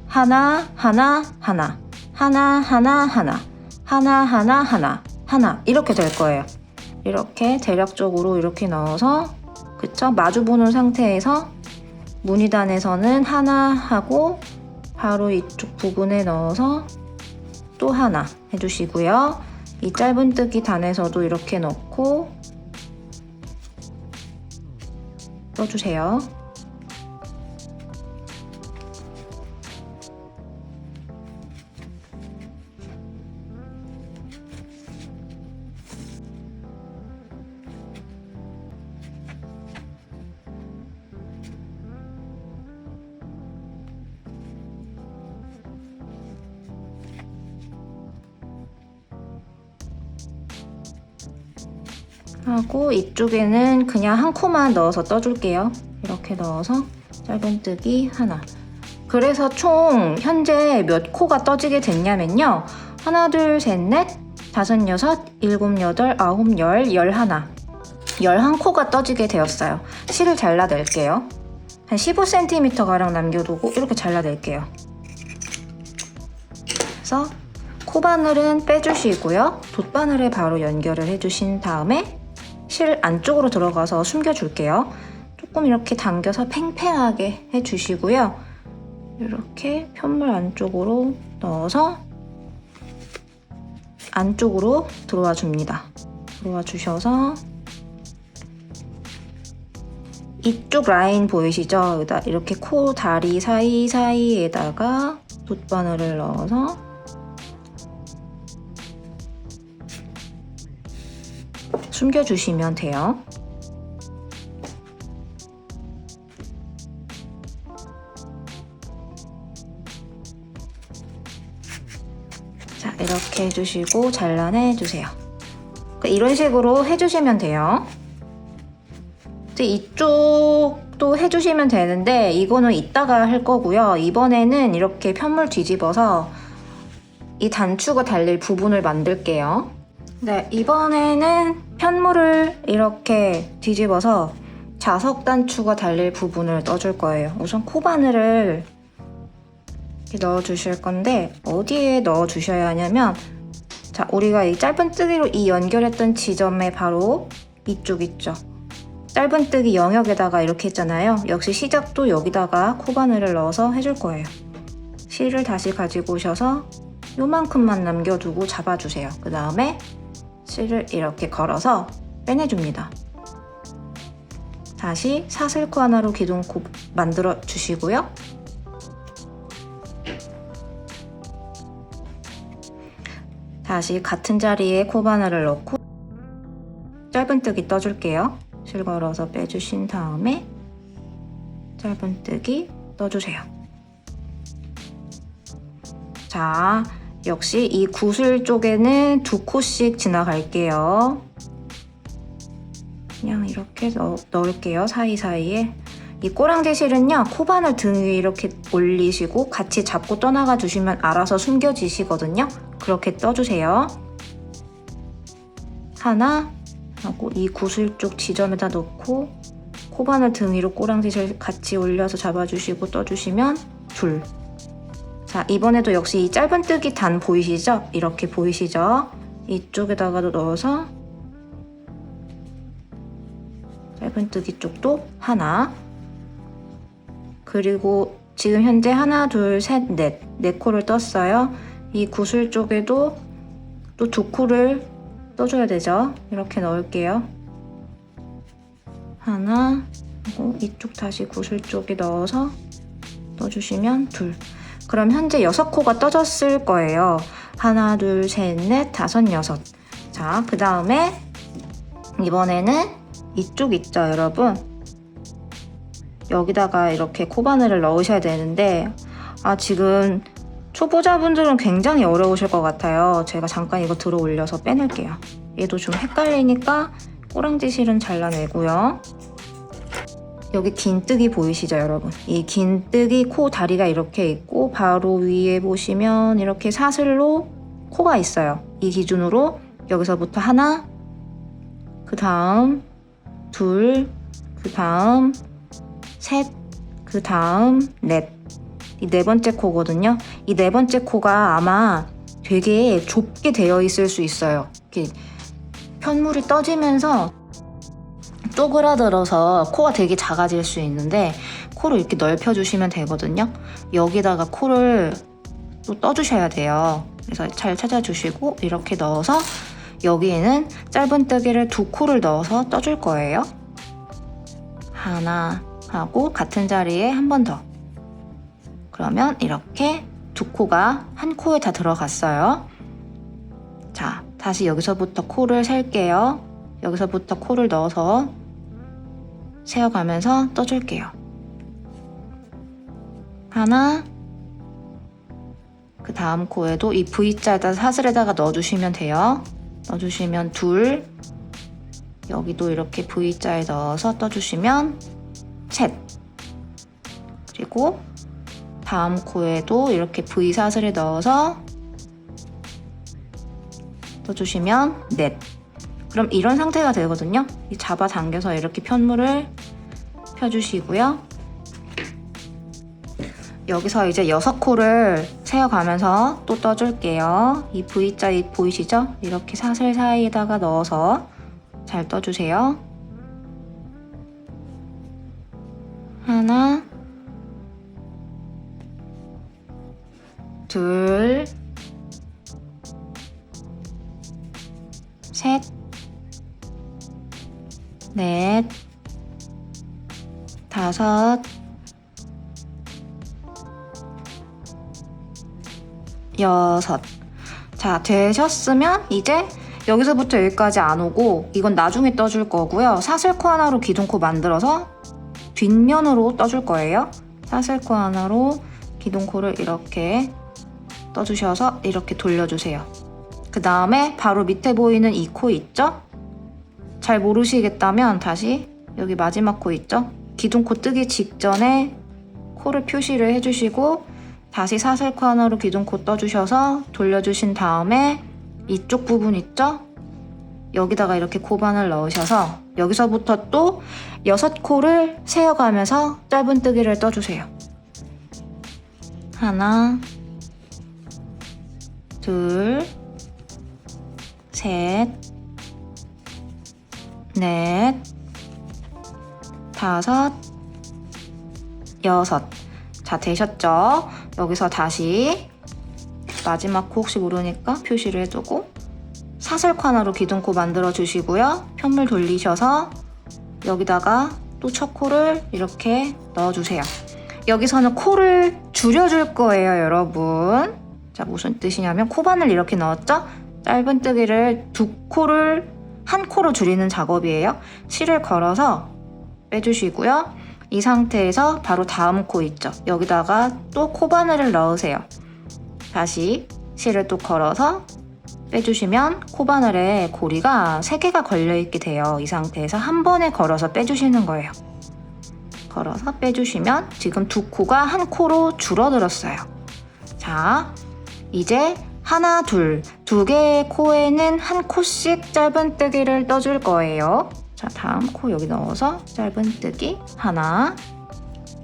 하나, 하나, 하나, 하나, 하나, 하나, 하나, 하나, 하나, 하나 이렇게 될 거예요. 이렇게 대략적으로 이렇게 넣어서, 그쵸? 마주보는 상태에서 무늬단에서는 하나 하고 바로 이쪽 부분에 넣어서 또 하나 해주시고요. 이 짧은뜨기 단에서도 이렇게 넣고 떠주세요. 하고 이쪽에는 그냥 한 코만 넣어서 떠줄게요. 이렇게 넣어서 짧은뜨기 하나. 그래서 총 현재 몇 코가 떠지게 됐냐면요. 하나, 둘, 셋, 넷, 다섯, 여섯, 일곱, 여덟, 아홉, 열, 열하나. 11코가 떠지게 되었어요. 실을 잘라낼게요. 한 15cm 가량 남겨두고 이렇게 잘라낼게요. 그래서 코바늘은 빼주시고요. 돗바늘에 바로 연결을 해주신 다음에 실 안쪽으로 들어가서 숨겨줄게요. 조금 이렇게 당겨서 팽팽하게 해주시고요. 이렇게 편물 안쪽으로 넣어서 안쪽으로 들어와 줍니다. 들어와 주셔서 이쪽 라인 보이시죠? 여기다 이렇게 코 다리 사이사이에다가 돗바늘을 넣어서 숨겨주시면 돼요. 자, 이렇게 해주시고 잘라내주세요. 이런 식으로 해주시면 돼요. 이제 이쪽도 해주시면 되는데 이거는 이따가 할 거고요. 이번에는 이렇게 편물 뒤집어서 이 단추가 달릴 부분을 만들게요. 네, 이번에는 편물을 이렇게 뒤집어서 자석 단추가 달릴 부분을 떠줄 거예요. 우선 코바늘을 이렇게 넣어주실 건데 어디에 넣어주셔야 하냐면, 자, 우리가 이 짧은뜨기로 이 연결했던 지점에 바로 이쪽 있죠. 짧은뜨기 영역에다가 이렇게 했잖아요. 역시 시작도 여기다가 코바늘을 넣어서 해줄 거예요. 실을 다시 가지고 오셔서 요만큼만 남겨두고 잡아주세요. 그 다음에 실을 이렇게 걸어서 빼내줍니다. 다시 사슬코 하나로 기둥코 만들어 주시고요. 다시 같은 자리에 코바늘을 넣고 짧은뜨기 떠줄게요. 실 걸어서 빼주신 다음에 짧은뜨기 떠주세요. 자, 역시 이 구슬 쪽에는 2코씩 지나갈게요. 그냥 이렇게 넣을게요. 사이사이에. 이 꼬랑지 실은요, 코바늘 등 위에 이렇게 올리시고 같이 잡고 떠나가 주시면 알아서 숨겨지시거든요. 그렇게 떠주세요. 하나 하고 이 구슬 쪽 지점에다 넣고 코바늘 등 위로 꼬랑지 실 같이 올려서 잡아주시고 떠주시면 둘. 자, 이번에도 역시 이 짧은뜨기 단 보이시죠? 이렇게 보이시죠? 이쪽에다가도 넣어서 짧은뜨기 쪽도 하나, 그리고 지금 현재 하나, 둘, 셋, 넷, 4코를 떴어요. 이 구슬 쪽에도 또 2코를 떠줘야 되죠. 이렇게 넣을게요. 하나, 그리고 이쪽 다시 구슬 쪽에 넣어서 떠주시면 둘. 그럼 현재 6코가 떠졌을 거예요. 하나, 둘, 셋, 넷, 다섯, 여섯. 자, 그 다음에 이번에는 이쪽 있죠, 여러분? 여기다가 이렇게 코바늘을 넣으셔야 되는데, 지금 초보자분들은 굉장히 어려우실 것 같아요. 제가 잠깐 이거 들어 올려서 빼낼게요. 얘도 좀 헷갈리니까 꼬랑지 실은 잘라내고요. 여기 긴뜨기 보이시죠, 여러분? 이 긴뜨기 코 다리가 이렇게 있고 바로 위에 보시면 이렇게 사슬로 코가 있어요. 이 기준으로 여기서부터 하나, 그 다음 둘, 그 다음 셋, 그 다음 넷. 이 4번째 코거든요. 이 4번째 코가 아마 되게 좁게 되어 있을 수 있어요. 이렇게 편물이 떠지면서 쪼그라들어서 코가 되게 작아질 수 있는데 코를 이렇게 넓혀주시면 되거든요. 여기다가 코를 또 떠주셔야 돼요. 그래서 잘 찾아주시고 이렇게 넣어서 여기에는 짧은뜨기를 2코를 넣어서 떠줄 거예요. 하나 하고 같은 자리에 한 번 더. 그러면 이렇게 2코가 한 코에 다 들어갔어요. 자, 다시 여기서부터 코를 셀게요. 여기서부터 코를 넣어서 세어가면서 떠줄게요. 하나, 그 다음 코에도 이 V자에다 사슬에다가 넣어주시면 돼요. 넣어주시면 둘, 여기도 이렇게 V자에 넣어서 떠주시면 셋, 그리고 다음 코에도 이렇게 V 사슬에 넣어서 떠주시면 넷. 그럼 이런 상태가 되거든요. 잡아당겨서 이렇게 편물을 펴주시고요. 여기서 이제 6코를 세어가면서 또 떠줄게요. 이 V자 보이시죠? 이렇게 사슬 사이에다가 넣어서 잘 떠주세요. 하나, 셋, 넷, 다섯, 여섯. 자, 되셨으면 이제 여기서부터 여기까지 안 오고 이건 나중에 떠줄 거고요. 사슬코 하나로 기둥코 만들어서 뒷면으로 떠줄 거예요. 사슬코 하나로 기둥코를 이렇게 떠주셔서 이렇게 돌려주세요. 그 다음에 바로 밑에 보이는 이 코 있죠? 잘 모르시겠다면 다시 여기 마지막 코 있죠? 기둥코 뜨기 직전에 코를 표시를 해주시고 다시 사슬코 하나로 기둥코 떠주셔서 돌려주신 다음에 이쪽 부분 있죠? 여기다가 이렇게 코바늘 넣으셔서 여기서부터 또 6코를 세어가면서 짧은뜨기를 떠주세요. 하나, 둘, 셋, 넷, 다섯, 여섯. 자, 되셨죠? 여기서 다시 마지막 코 혹시 모르니까 표시를 해두고 사슬코 하나로 기둥코 만들어 주시고요. 편물 돌리셔서 여기다가 또 첫 코를 이렇게 넣어주세요. 여기서는 코를 줄여줄 거예요, 여러분. 자, 무슨 뜻이냐면 코바늘 이렇게 넣었죠? 짧은뜨기를 두 코를 한 코로 줄이는 작업이에요. 실을 걸어서 빼주시고요. 이 상태에서 바로 다음 코 있죠? 여기다가 또 코바늘을 넣으세요. 다시 실을 또 걸어서 빼주시면 코바늘에 고리가 3개가 걸려있게 돼요. 이 상태에서 한 번에 걸어서 빼주시는 거예요. 걸어서 빼주시면 지금 두 코가 한 코로 줄어들었어요. 자, 이제 하나, 둘, 2개의 코에는 한 코씩 짧은뜨기를 떠줄 거예요. 자, 다음 코 여기 넣어서 짧은뜨기 하나,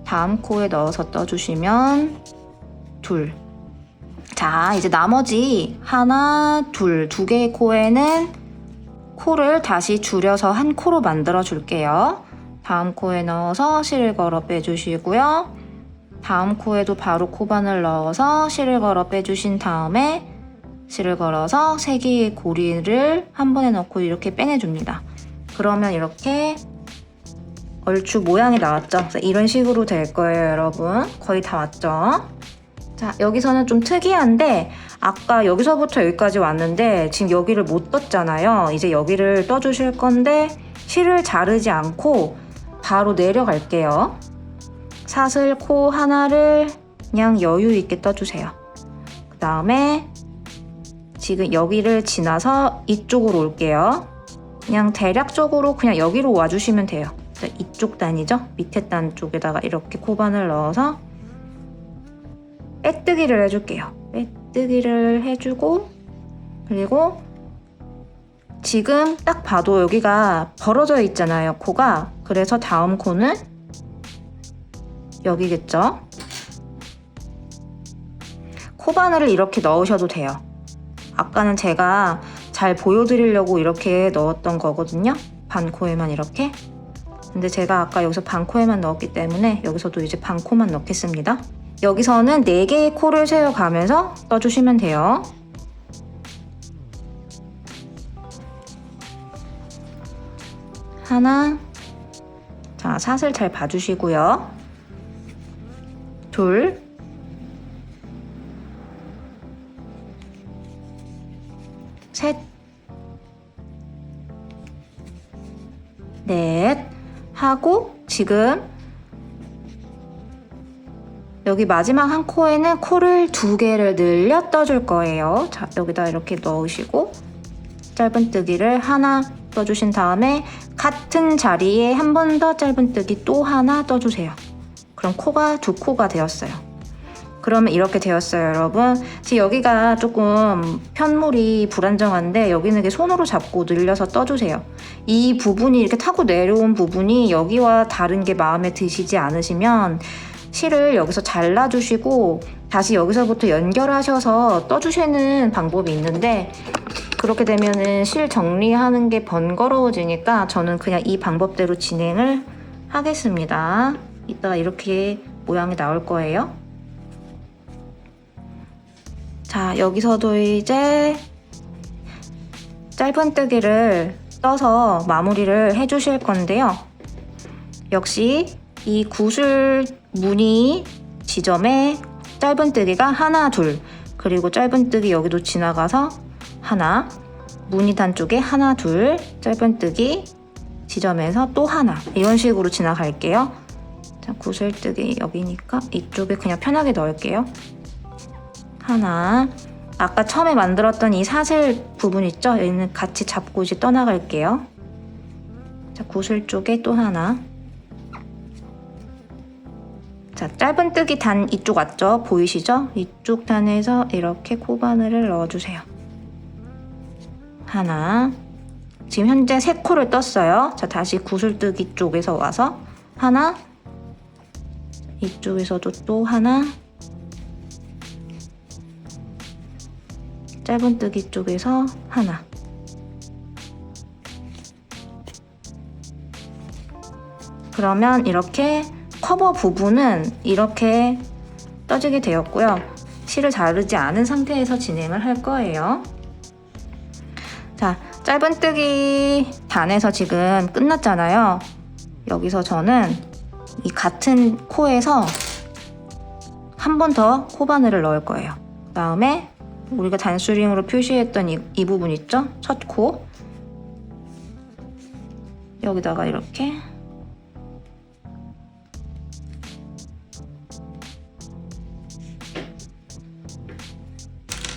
다음 코에 넣어서 떠주시면 둘. 자, 이제 나머지 하나, 둘, 2개의 코에는 코를 다시 줄여서 한 코로 만들어 줄게요. 다음 코에 넣어서 실을 걸어 빼주시고요. 다음 코에도 바로 코바늘 넣어서 실을 걸어 빼주신 다음에 실을 걸어서 3개의 고리를 한 번에 넣고 이렇게 빼내줍니다. 그러면 이렇게 얼추 모양이 나왔죠? 그래서 이런 식으로 될 거예요, 여러분. 거의 다 왔죠? 자, 여기서는 좀 특이한데 아까 여기서부터 여기까지 왔는데 지금 여기를 못 떴잖아요. 이제 여기를 떠주실 건데 실을 자르지 않고 바로 내려갈게요. 사슬 코 하나를 그냥 여유 있게 떠주세요. 그 다음에 지금 여기를 지나서 이쪽으로 올게요. 그냥 대략적으로 그냥 여기로 와주시면 돼요. 이쪽 단이죠? 밑에 단 쪽에다가 이렇게 코바늘 넣어서 빼뜨기를 해줄게요. 빼뜨기를 해주고 그리고 지금 딱 봐도 여기가 벌어져 있잖아요, 코가. 그래서 다음 코는 여기겠죠? 코바늘을 이렇게 넣으셔도 돼요. 아까는 제가 잘 보여드리려고 이렇게 넣었던 거거든요. 반코에만 이렇게. 근데 제가 아까 여기서 반코에만 넣었기 때문에 여기서도 이제 반코만 넣겠습니다. 여기서는 4개의 코를 세어가면서 떠주시면 돼요. 하나, 자, 사슬 잘 봐주시고요. 둘, 셋, 넷 하고 지금 여기 마지막 한 코에는 코를 2개를 늘려 떠줄 거예요. 자, 여기다 이렇게 넣으시고 짧은뜨기를 하나 떠주신 다음에 같은 자리에 한 번 더 짧은뜨기 또 하나 떠주세요. 그럼 코가 2코가 되었어요. 그러면 이렇게 되었어요, 여러분. 지금 여기가 조금 편물이 불안정한데 여기는 이렇게 손으로 잡고 늘려서 떠주세요. 이 부분이 이렇게 타고 내려온 부분이 여기와 다른 게 마음에 드시지 않으시면 실을 여기서 잘라주시고 다시 여기서부터 연결하셔서 떠주시는 방법이 있는데 그렇게 되면은 실 정리하는 게 번거로워지니까 저는 그냥 이 방법대로 진행을 하겠습니다. 이따가 이렇게 모양이 나올 거예요. 자, 여기서도 이제 짧은뜨기를 떠서 마무리를 해주실 건데요. 역시 이 구슬 무늬 지점에 짧은뜨기가 하나, 둘, 그리고 짧은뜨기 여기도 지나가서 하나, 무늬단 쪽에 하나, 둘, 짧은뜨기 지점에서 또 하나, 이런 식으로 지나갈게요. 자, 구슬뜨기 여기니까 이쪽에 그냥 편하게 넣을게요. 하나, 아까 처음에 만들었던 이 사슬 부분 있죠? 여기는 같이 잡고 이제 떠나갈게요. 자, 구슬 쪽에 또 하나. 자, 짧은뜨기 단 이쪽 왔죠? 보이시죠? 이쪽 단에서 이렇게 코바늘을 넣어주세요. 하나. 지금 현재 3코를 떴어요. 자, 다시 구슬뜨기 쪽에서 와서 하나. 이쪽에서도 또 하나. 짧은뜨기 쪽에서 하나. 그러면 이렇게 커버 부분은 이렇게 떠지게 되었고요. 실을 자르지 않은 상태에서 진행을 할 거예요. 자, 짧은뜨기 단에서 지금 끝났잖아요. 여기서 저는 이 같은 코에서 한 번 더 코바늘을 넣을 거예요. 그 다음에 우리가 단수링으로 표시했던 이 부분 있죠? 첫 코. 여기다가 이렇게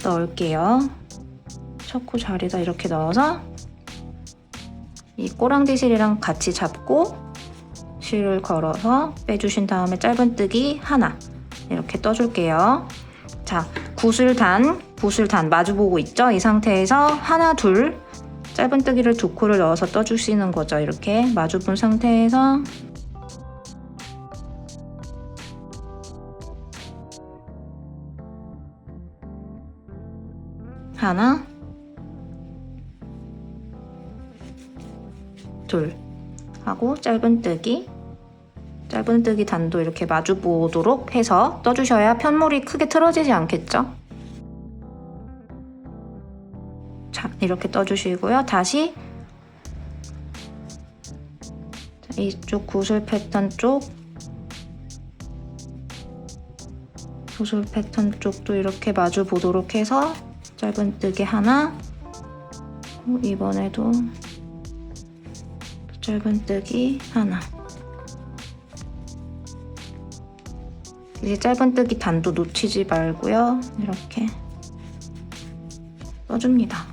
넣을게요. 첫 코 자리에다 이렇게 넣어서 이 꼬랑지 실이랑 같이 잡고 실을 걸어서 빼주신 다음에 짧은뜨기 하나 이렇게 떠줄게요. 자, 구슬단 마주보고 있죠? 이 상태에서 하나, 둘 짧은뜨기를 2코를 넣어서 떠주시는 거죠. 이렇게 마주본 상태에서 하나, 둘 하고 짧은뜨기 단도 이렇게 마주 보도록 해서 떠주셔야 편물이 크게 틀어지지 않겠죠? 자, 이렇게 떠주시고요. 다시 이쪽 구슬 패턴 쪽도 이렇게 마주 보도록 해서 짧은뜨기 하나, 이번에도 짧은뜨기 하나. 이제 짧은뜨기 단도 놓치지 말고요. 이렇게 떠줍니다.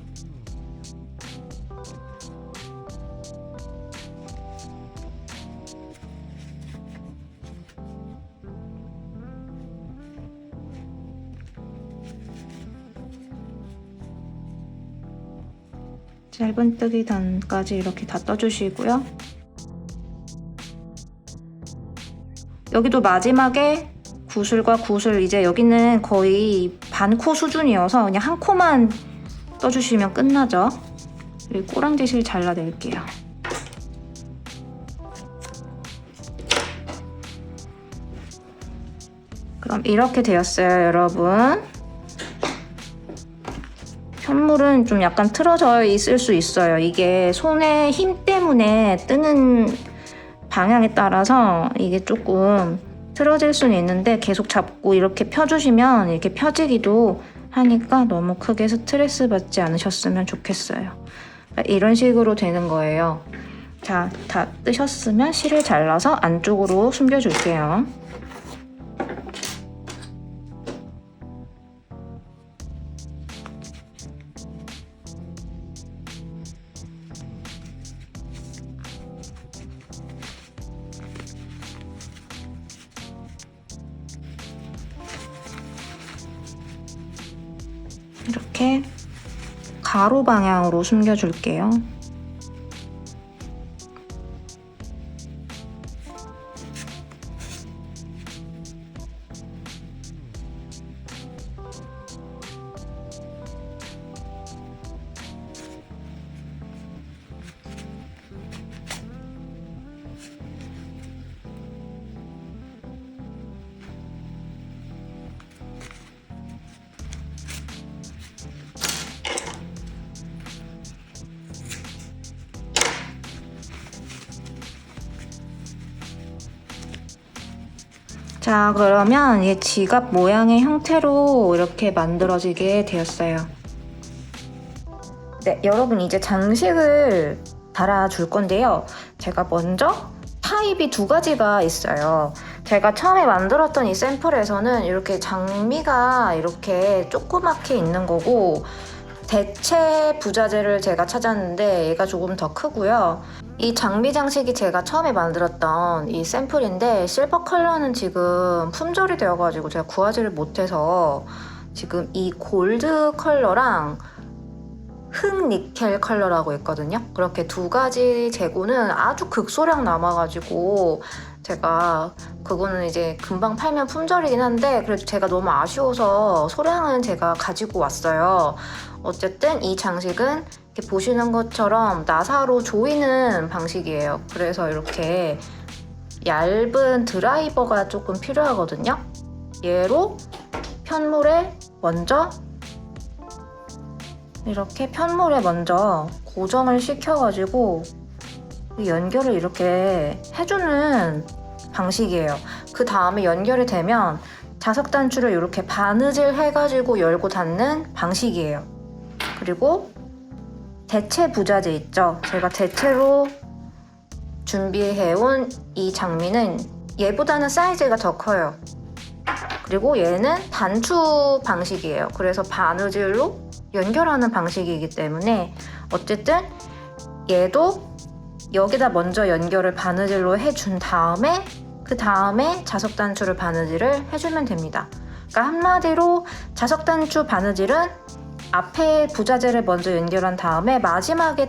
짧은뜨기 단까지 이렇게 다 떠주시고요. 여기도 마지막에 구슬과 구슬, 이제 여기는 거의 반 코 수준이어서 그냥 한 코만 떠주시면 끝나죠. 그리고 꼬랑지 실 잘라낼게요. 그럼 이렇게 되었어요, 여러분. 편물은 좀 약간 틀어져 있을 수 있어요. 이게 손의 힘 때문에 뜨는 방향에 따라서 이게 조금 틀어질 수는 있는데 계속 잡고 이렇게 펴주시면 이렇게 펴지기도 하니까 너무 크게 스트레스 받지 않으셨으면 좋겠어요. 이런 식으로 되는 거예요. 자, 다 뜨셨으면 실을 잘라서 안쪽으로 숨겨줄게요. 이렇게 가로 방향으로 숨겨줄게요. 자, 그러면 이 지갑 모양의 형태로 이렇게 만들어지게 되었어요. 네, 여러분 이제 장식을 달아줄 건데요. 제가 먼저 타입이 두 가지가 있어요. 제가 처음에 만들었던 이 샘플에서는 이렇게 장미가 이렇게 조그맣게 있는 거고, 대체 부자재를 제가 찾았는데 얘가 조금 더 크고요. 이 장미 장식이 제가 처음에 만들었던 이 샘플인데 실버 컬러는 지금 품절이 되어가지고 제가 구하지를 못해서 지금 이 골드 컬러랑 흑 니켈 컬러라고 있거든요. 그렇게 두 가지 재고는 아주 극소량 남아가지고 제가 그거는 이제 금방 팔면 품절이긴 한데 그래도 제가 너무 아쉬워서 소량은 제가 가지고 왔어요. 어쨌든 이 장식은 이렇게 보시는 것처럼 나사로 조이는 방식이에요. 그래서 이렇게 얇은 드라이버가 조금 필요하거든요. 얘로 편물에 먼저 이렇게 편물에 먼저 고정을 시켜가지고 연결을 이렇게 해주는 방식이에요. 그 다음에 연결이 되면 자석 단추를 이렇게 바느질 해가지고 열고 닫는 방식이에요. 그리고 대체 부자재 있죠? 제가 대체로 준비해온 이 장미는 얘보다는 사이즈가 더 커요. 그리고 얘는 단추 방식이에요. 그래서 바느질로 연결하는 방식이기 때문에 어쨌든 얘도 여기다 먼저 연결을 바느질로 해준 다음에 그 다음에 자석 단추를 바느질을 해주면 됩니다. 그러니까 한마디로 자석 단추 바느질은 앞에 부자재를 먼저 연결한 다음에 마지막에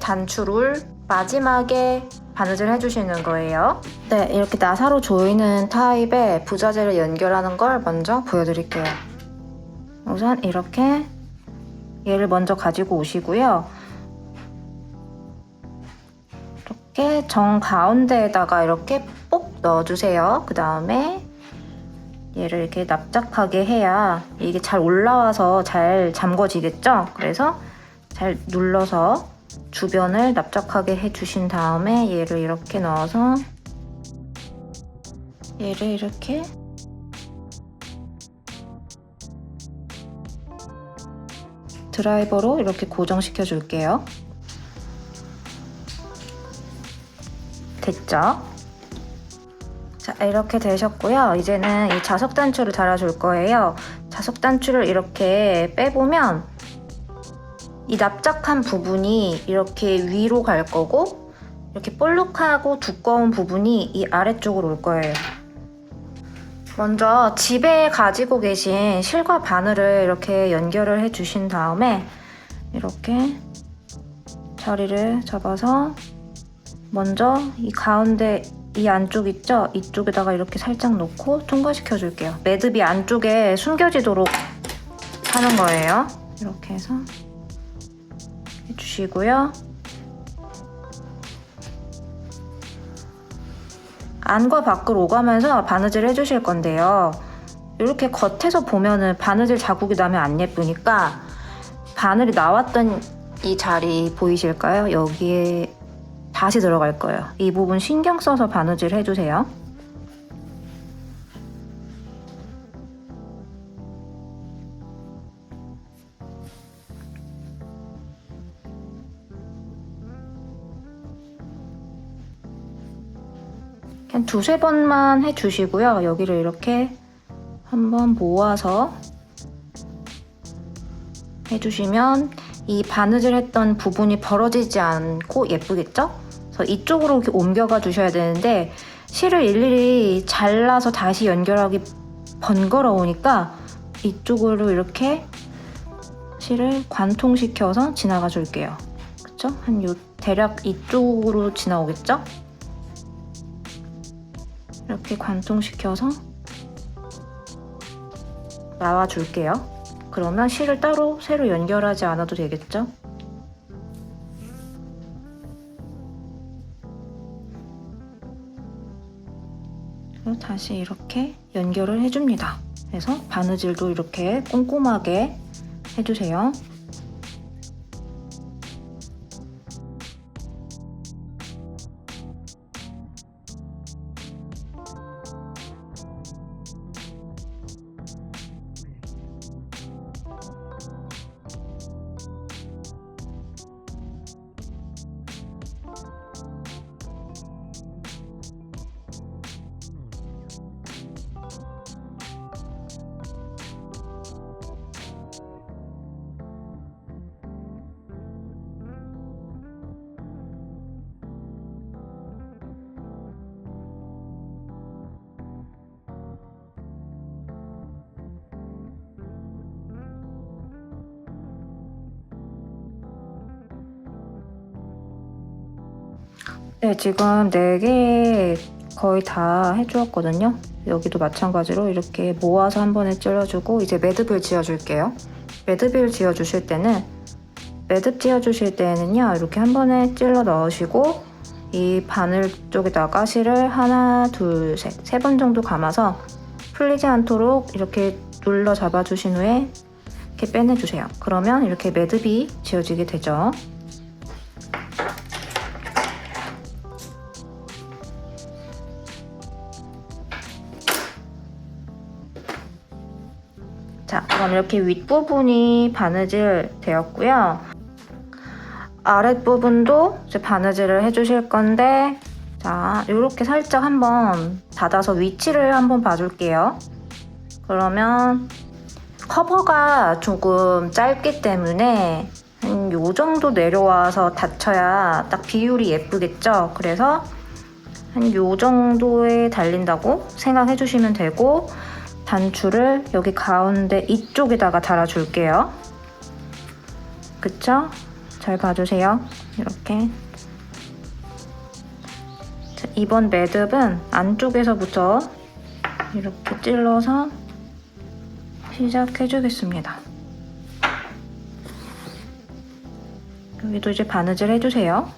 바느질 해주시는 거예요. 네, 이렇게 나사로 조이는 타입의 부자재를 연결하는 걸 먼저 보여드릴게요. 우선 이렇게 얘를 먼저 가지고 오시고요. 이렇게 정 가운데에다가 이렇게 뽁 넣어주세요. 그 다음에 얘를 이렇게 납작하게 해야 이게 잘 올라와서 잘 잠궈지겠죠? 그래서 잘 눌러서 주변을 납작하게 해주신 다음에 얘를 이렇게 넣어서 얘를 이렇게 드라이버로 이렇게 고정시켜 줄게요. 됐죠? 자, 이렇게 되셨고요. 이제는 이 자석 단추를 달아줄 거예요. 자석 단추를 이렇게 빼보면 이 납작한 부분이 이렇게 위로 갈 거고 이렇게 볼록하고 두꺼운 부분이 이 아래쪽으로 올 거예요. 먼저 집에 가지고 계신 실과 바늘을 이렇게 연결을 해주신 다음에 이렇게 자리를 잡아서 먼저 이 가운데 이 안쪽 있죠? 이쪽에다가 이렇게 살짝 놓고 통과시켜 줄게요. 매듭이 안쪽에 숨겨지도록 하는 거예요. 이렇게 해서 해주시고요. 안과 밖으로 오가면서 바느질 해주실 건데요. 이렇게 겉에서 보면은 바느질 자국이 나면 안 예쁘니까 바늘이 나왔던 이 자리 보이실까요? 여기에 다시 들어갈 거예요. 이 부분 신경 써서 바느질 해주세요. 그냥 두세 번만 해주시고요. 여기를 이렇게 한번 모아서 해주시면 이 바느질 했던 부분이 벌어지지 않고 예쁘겠죠? 그래서 이쪽으로 이렇게 옮겨가 주셔야 되는데 실을 일일이 잘라서 다시 연결하기 번거로우니까 이쪽으로 이렇게 실을 관통시켜서 지나가 줄게요. 그쵸? 한 요 대략 이쪽으로 지나오겠죠? 이렇게 관통시켜서 나와 줄게요. 그러면 실을 따로 새로 연결하지 않아도 되겠죠? 그리고 다시 이렇게 연결을 해줍니다. 그래서 바느질도 이렇게 꼼꼼하게 해주세요. 네, 지금 4개 거의 다 해주었거든요. 여기도 마찬가지로 이렇게 모아서 한 번에 찔러주고 이제 매듭을 지어줄게요. 매듭을 지어주실 때는 이렇게 한 번에 찔러 넣으시고 이 바늘 쪽에다가 실을 하나, 둘, 셋, 3번 정도 감아서 풀리지 않도록 이렇게 눌러 잡아주신 후에 이렇게 빼내주세요. 그러면 이렇게 매듭이 지어지게 되죠. 자, 그럼 이렇게 윗부분이 바느질 되었고요. 아랫부분도 이제 바느질을 해주실 건데, 자, 이렇게 살짝 한번 닫아서 위치를 한번 봐줄게요. 그러면 커버가 조금 짧기 때문에 한 요 정도 내려와서 닫혀야 딱 비율이 예쁘겠죠? 그래서 한 요 정도에 달린다고 생각해 주시면 되고, 단추를 여기 가운데 이쪽에다가 달아줄게요. 그쵸? 잘 봐주세요. 이렇게. 자, 이번 매듭은 안쪽에서부터 이렇게 찔러서 시작해 주겠습니다. 여기도 이제 바느질 해주세요.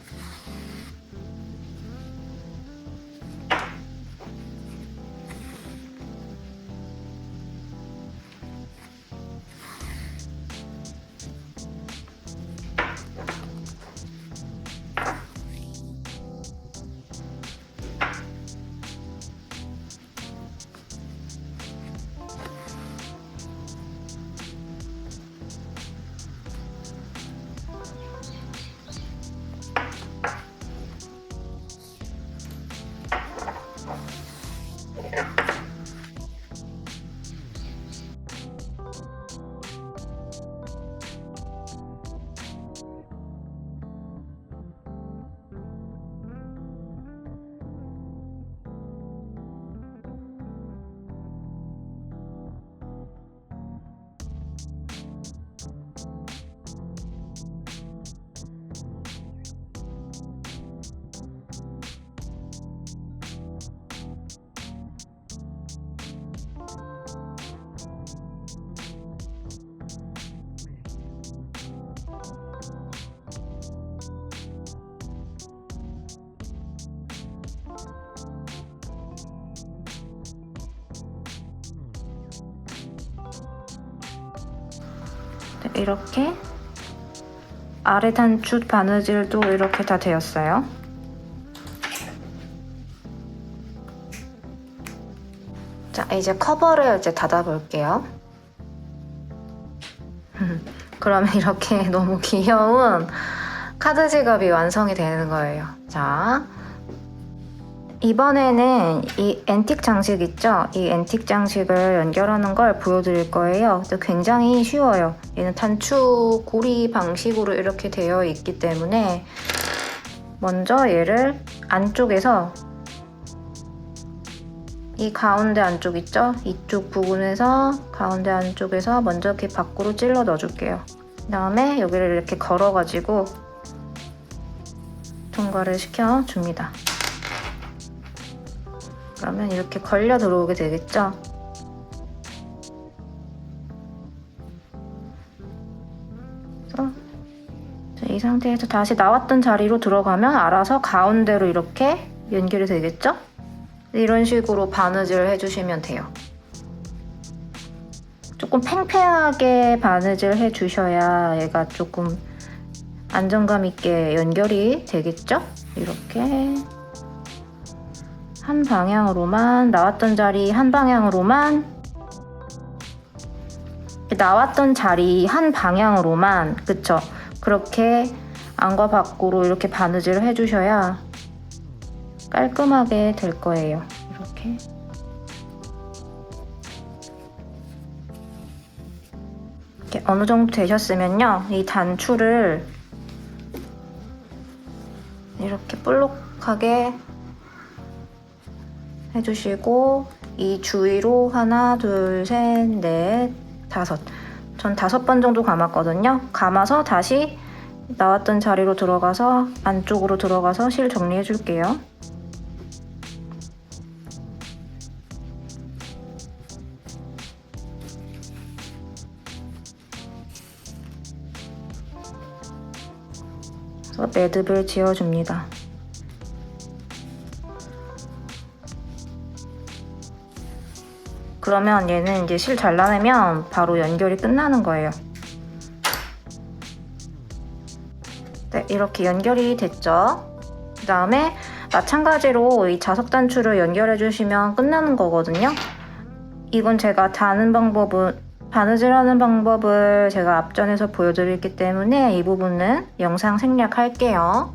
이렇게 아래 단추 바느질도 이렇게 다 되었어요. 자, 이제 커버를 이제 닫아 볼게요. 그러면 이렇게 너무 귀여운 카드 지갑이 완성이 되는 거예요. 자, 이번에는 이 앤틱 장식 있죠? 이 앤틱 장식을 연결하는 걸 보여드릴 거예요. 굉장히 쉬워요. 얘는 단추 고리 방식으로 이렇게 되어 있기 때문에 먼저 얘를 안쪽에서 이 가운데 안쪽 있죠? 이쪽 부분에서 가운데 안쪽에서 먼저 이렇게 밖으로 찔러 넣어줄게요. 그 다음에 여기를 이렇게 걸어가지고 통과를 시켜줍니다. 그러면 이렇게 걸려 들어오게 되겠죠? 그래서 이 상태에서 다시 나왔던 자리로 들어가면 알아서 가운데로 이렇게 연결이 되겠죠? 이런 식으로 바느질을 해주시면 돼요. 조금 팽팽하게 바느질 해주셔야 얘가 조금 안정감 있게 연결이 되겠죠? 이렇게 한 방향으로만, 나왔던 자리 한 방향으로만, 나왔던 자리 한 방향으로만, 그쵸? 그렇게 안과 밖으로 이렇게 바느질을 해주셔야 깔끔하게 될 거예요. 이렇게. 이렇게 어느 정도 되셨으면요, 이 단추를 이렇게 볼록하게 해주시고, 이 주위로 하나, 둘, 셋, 넷, 다섯. 전 5번 정도 감았거든요. 감아서 다시 나왔던 자리로 들어가서 안쪽으로 들어가서 실 정리해 줄게요. 그래서 매듭을 지어줍니다. 그러면 얘는 이제 실 잘라내면 바로 연결이 끝나는 거예요. 네, 이렇게 연결이 됐죠. 그 다음에 마찬가지로 이 자석 단추를 연결해 주시면 끝나는 거거든요. 이건 제가 바느질하는 방법을 제가 앞전에서 보여드렸기 때문에 이 부분은 영상 생략할게요.